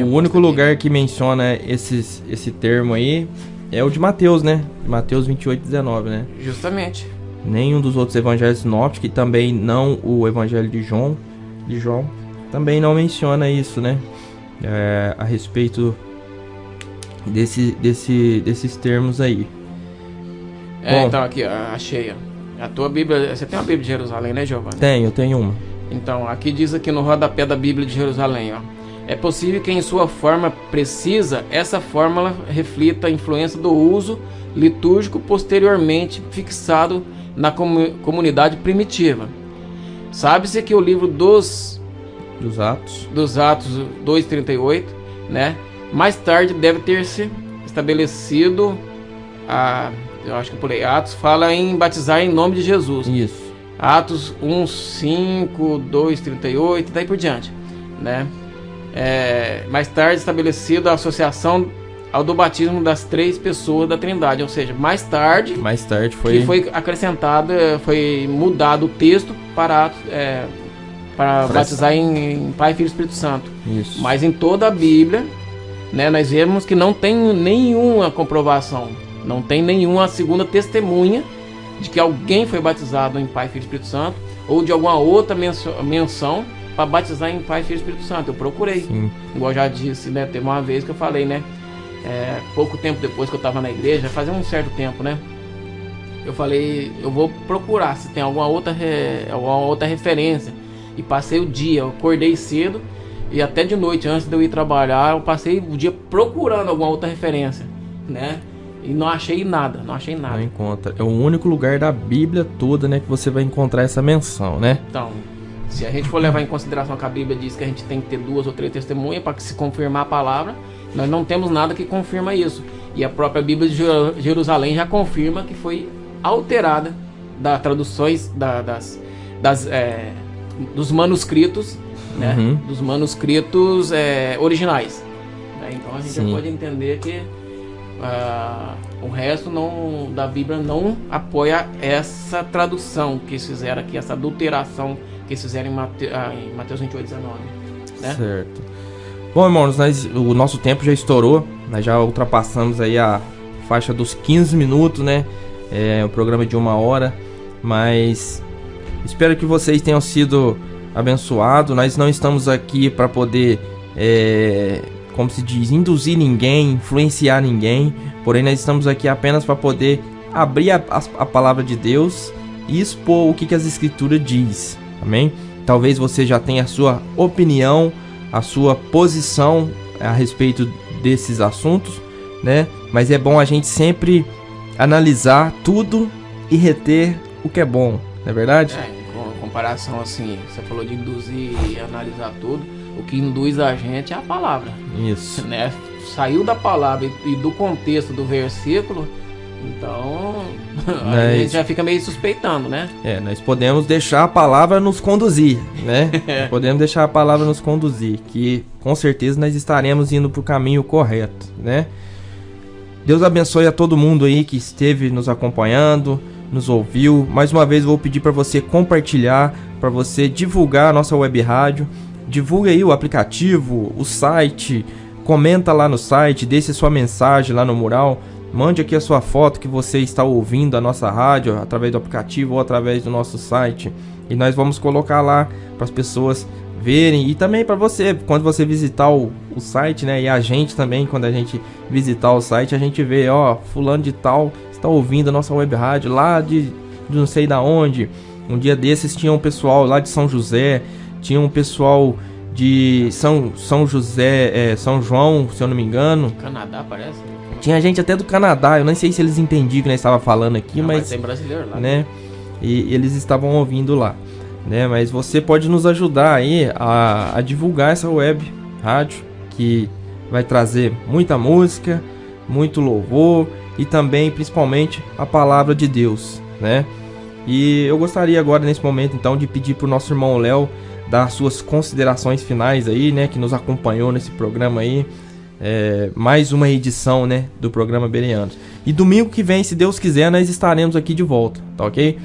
o único lugar que menciona esse termo aí é o de Mateus, né? Mateus 28:19, né? Justamente. Nenhum dos outros evangelhos sinópticos, e também não o evangelho de João, também não menciona isso, né? A respeito desses termos aí. Bom, então aqui, achei. A tua Bíblia, você tem uma Bíblia de Jerusalém, né, Giovanni? Eu tenho uma. Então, aqui diz aqui no rodapé da Bíblia de Jerusalém, ó. É possível que em sua forma precisa, essa fórmula reflita a influência do uso litúrgico posteriormente fixado na comunidade primitiva. Sabe-se que o livro dos Atos 2:38, né? Mais tarde deve ter se estabelecido eu acho que pulei Atos, fala em batizar em nome de Jesus. Isso. Atos 1:5, 2:38, daí por diante, né? Mais tarde estabelecido a associação ao do batismo das 3 pessoas da Trindade, ou seja, mais tarde foi acrescentado, foi mudado o texto para batizar em Pai, Filho e Espírito Santo. Isso. Mas em toda a Bíblia, né, nós vemos que não tem nenhuma comprovação, não tem nenhuma segunda testemunha de que alguém foi batizado em Pai, Filho e Espírito Santo, ou de alguma outra menção para batizar em Pai, Filho e Espírito Santo. Eu procurei. Sim. Igual eu já disse, né? Teve uma vez que eu falei, né? Pouco tempo depois que eu estava na igreja, fazia um certo tempo, né? Eu falei, eu vou procurar se tem alguma outra referência. E passei o dia, eu acordei cedo e até de noite, antes de eu ir trabalhar, eu passei o dia procurando alguma outra referência, né? E não achei nada. Não encontra. É o único lugar da Bíblia toda, né, que você vai encontrar essa menção, né? Então, se a gente for levar em consideração que a Bíblia diz que a gente tem que ter 2 ou 3 testemunhas para se confirmar a palavra, nós não temos nada que confirma isso. E a própria Bíblia de Jerusalém já confirma que foi alterada das traduções dos manuscritos, né? Dos manuscritos originais. Né? Então a gente já pode entender que o resto da Bíblia não apoia essa tradução que eles fizeram aqui, essa adulteração que eles fizeram em Mateus 28, 19. Né? Certo. Bom, irmãos, o nosso tempo já estourou, nós já ultrapassamos aí a faixa dos 15 minutos, né? O programa de 1 hora, mas espero que vocês tenham sido abençoados. Nós não estamos aqui para poder, como se diz, induzir ninguém, influenciar ninguém, porém nós estamos aqui apenas para poder abrir a palavra de Deus e expor o que as Escrituras diz, amém? Talvez você já tenha a sua opinião, a sua posição a respeito desses assuntos, né? Mas é bom a gente sempre analisar tudo e reter o que é bom, não é verdade? Em comparação assim, você falou de induzir e analisar tudo, o que induz a gente é a palavra. Isso. Né? Saiu da palavra e do contexto do versículo, então a gente já fica meio suspeitando, né? Nós podemos deixar a palavra nos conduzir, né? Podemos deixar a palavra nos conduzir, que com certeza nós estaremos indo para o caminho correto, né? Deus abençoe a todo mundo aí que esteve nos acompanhando, nos ouviu. Mais uma vez eu vou pedir para você compartilhar, para você divulgar a nossa web rádio. Divulgue aí o aplicativo, o site, comenta lá no site, deixe sua mensagem lá no mural. Mande aqui a sua foto que você está ouvindo a nossa rádio através do aplicativo ou através do nosso site. E nós vamos colocar lá para as pessoas verem e também para você, quando você visitar o site, né? E a gente também, quando a gente visitar o site, a gente vê, fulano de tal está ouvindo a nossa web rádio lá de não sei da onde. Um dia desses tinha um pessoal lá de São José, tinha um pessoal de São José, São João, se eu não me engano. Canadá, parece. Tinha gente até do Canadá, eu nem sei se eles entendiam o que nós estava falando aqui, mas tem brasileiro lá, né? E eles estavam ouvindo lá, né? Mas você pode nos ajudar aí a divulgar essa web rádio, que vai trazer muita música, muito louvor e também, principalmente, a palavra de Deus, né? E eu gostaria agora, nesse momento, então, de pedir para o nosso irmão Léo dar suas considerações finais aí, né? Que nos acompanhou nesse programa aí. Mais uma edição, né, do programa Bereanos. E domingo que vem, se Deus quiser, nós estaremos aqui de volta, tá ok?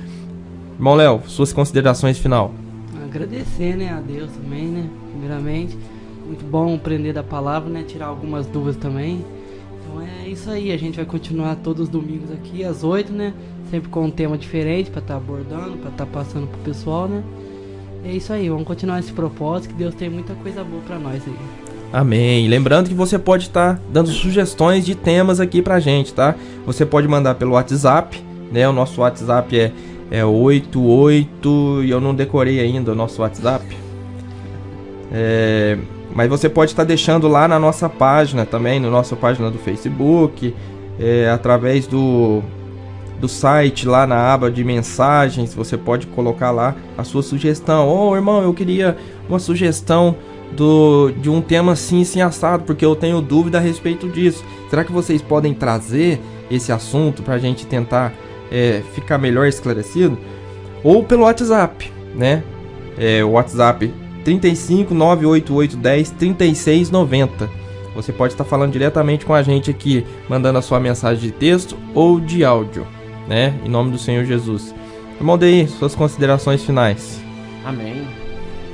Irmão Léo, suas considerações final. Agradecer, né, a Deus também, né, primeiramente. Muito bom aprender da palavra, né, tirar algumas dúvidas também. Então é isso aí, a gente vai continuar todos os domingos aqui às 8, né, sempre com um tema diferente para estar abordando, para estar passando pro pessoal, né. É isso aí, vamos continuar esse propósito, que Deus tem muita coisa boa para nós aí. Amém. Lembrando que você pode estar dando sugestões de temas aqui pra gente, tá? Você pode mandar pelo WhatsApp, né? O nosso WhatsApp é 88, e eu não decorei ainda o nosso WhatsApp. Mas você pode estar deixando lá na nossa página também, na nossa página do Facebook, através do site, lá na aba de mensagens, você pode colocar lá a sua sugestão. Irmão, eu queria uma sugestão de um tema assim assado, porque eu tenho dúvida a respeito disso. Será que vocês podem trazer esse assunto para a gente tentar ficar melhor esclarecido? Ou pelo WhatsApp, né? O WhatsApp 35 98810 3690. Você pode estar falando diretamente com a gente aqui, mandando a sua mensagem de texto ou de áudio, né? Em nome do Senhor Jesus. Irmão Deir, suas considerações finais. Amém.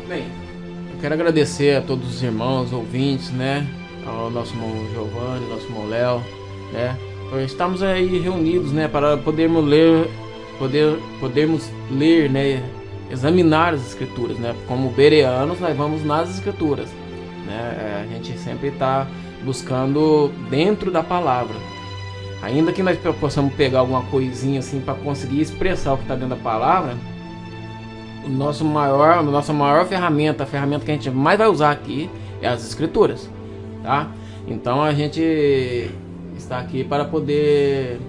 Bem, eu quero agradecer a todos os irmãos, ouvintes, né? Ao nosso irmão Giovanni, nosso irmão Léo, né? Estamos aí reunidos, né? Para podermos ler, né? Examinar as escrituras, né? Como bereanos, nós vamos nas escrituras, né? A gente sempre está buscando dentro da palavra. Ainda que nós possamos pegar alguma coisinha assim para conseguir expressar o que está dentro da palavra, a nossa maior ferramenta, a ferramenta que a gente mais vai usar aqui é as escrituras, tá? Então a gente está aqui para poder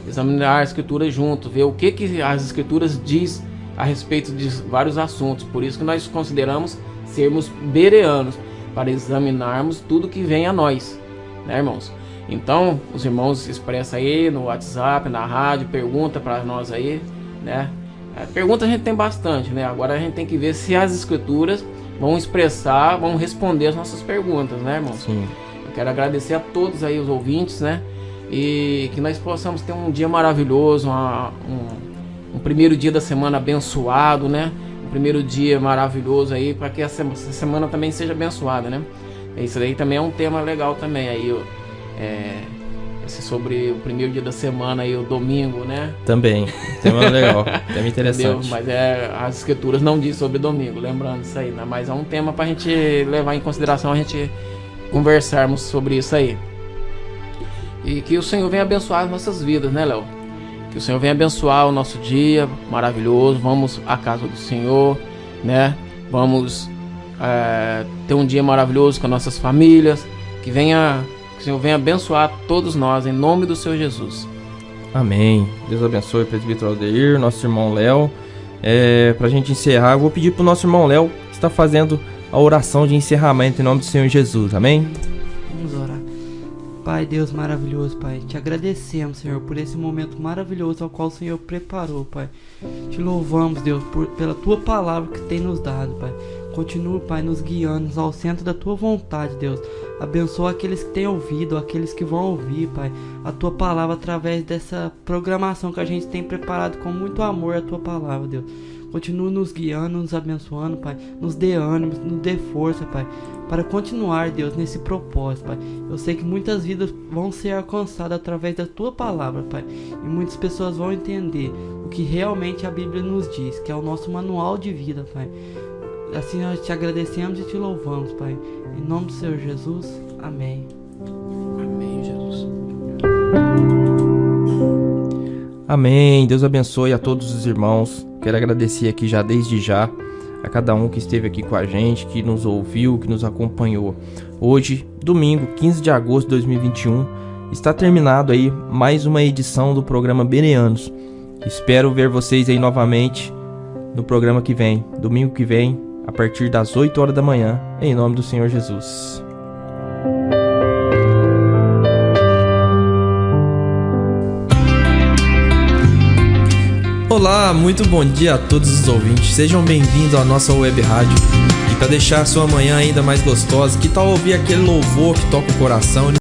examinar as escrituras juntos, ver o que as escrituras diz a respeito de vários assuntos. Por isso que nós consideramos sermos bereanos, para examinarmos tudo que vem a nós, né, irmãos? Então, os irmãos expressam aí no WhatsApp, na rádio, pergunta para nós aí, né? Pergunta a gente tem bastante, né? Agora a gente tem que ver se as escrituras vão expressar, vão responder as nossas perguntas, né, irmãos? Sim. Eu quero agradecer a todos aí os ouvintes, né? E que nós possamos ter um dia maravilhoso, um primeiro dia da semana abençoado, né? Um primeiro dia maravilhoso aí, para que essa semana também seja abençoada, né? Isso daí também é um tema legal também aí, esse sobre o primeiro dia da semana aí, o domingo, né? Também, tema legal, tema interessante. Mas as escrituras não diz sobre domingo, lembrando isso aí, né? Mas é um tema pra gente levar em consideração, a gente conversarmos sobre isso aí. E que o Senhor venha abençoar as nossas vidas, né, Léo? Que o Senhor venha abençoar o nosso dia maravilhoso. Vamos à casa do Senhor, né? Vamos ter um dia maravilhoso com as nossas famílias. Que o Senhor venha abençoar todos nós, em nome do Senhor Jesus. Amém. Deus abençoe o presbítero Aldeir, nosso irmão Léo. Pra gente encerrar, eu vou pedir pro nosso irmão Léo que está fazendo a oração de encerramento em nome do Senhor Jesus. Amém? Vamos orar. Pai, Deus maravilhoso, Pai, te agradecemos, Senhor, por esse momento maravilhoso ao qual o Senhor preparou, Pai. Te louvamos, Deus, pela Tua palavra que tem nos dado, Pai. Continua, Pai, nos guiando ao centro da Tua vontade, Deus. Abençoa aqueles que têm ouvido, aqueles que vão ouvir, Pai, a Tua palavra através dessa programação que a gente tem preparado com muito amor a Tua palavra, Deus. Continua nos guiando, nos abençoando, Pai. Nos dê ânimo, nos dê força, Pai, para continuar, Deus, nesse propósito, Pai. Eu sei que muitas vidas vão ser alcançadas através da Tua palavra, Pai. E muitas pessoas vão entender o que realmente a Bíblia nos diz, que é o nosso manual de vida, Pai. Assim nós te agradecemos e te louvamos, Pai. Em nome do Senhor Jesus, amém. Amém, Jesus. Amém. Deus abençoe a todos os irmãos. Quero agradecer aqui já desde já a cada um que esteve aqui com a gente, que nos ouviu, que nos acompanhou. Hoje, domingo, 15 de agosto de 2021, está terminado aí mais uma edição do programa Bereanos. Espero ver vocês aí novamente no programa que vem, domingo que vem, a partir das 8 horas da manhã, em nome do Senhor Jesus. Olá, muito bom dia a todos os ouvintes. Sejam bem-vindos à nossa web rádio. E para deixar a sua manhã ainda mais gostosa, que tal ouvir aquele louvor que toca o coração?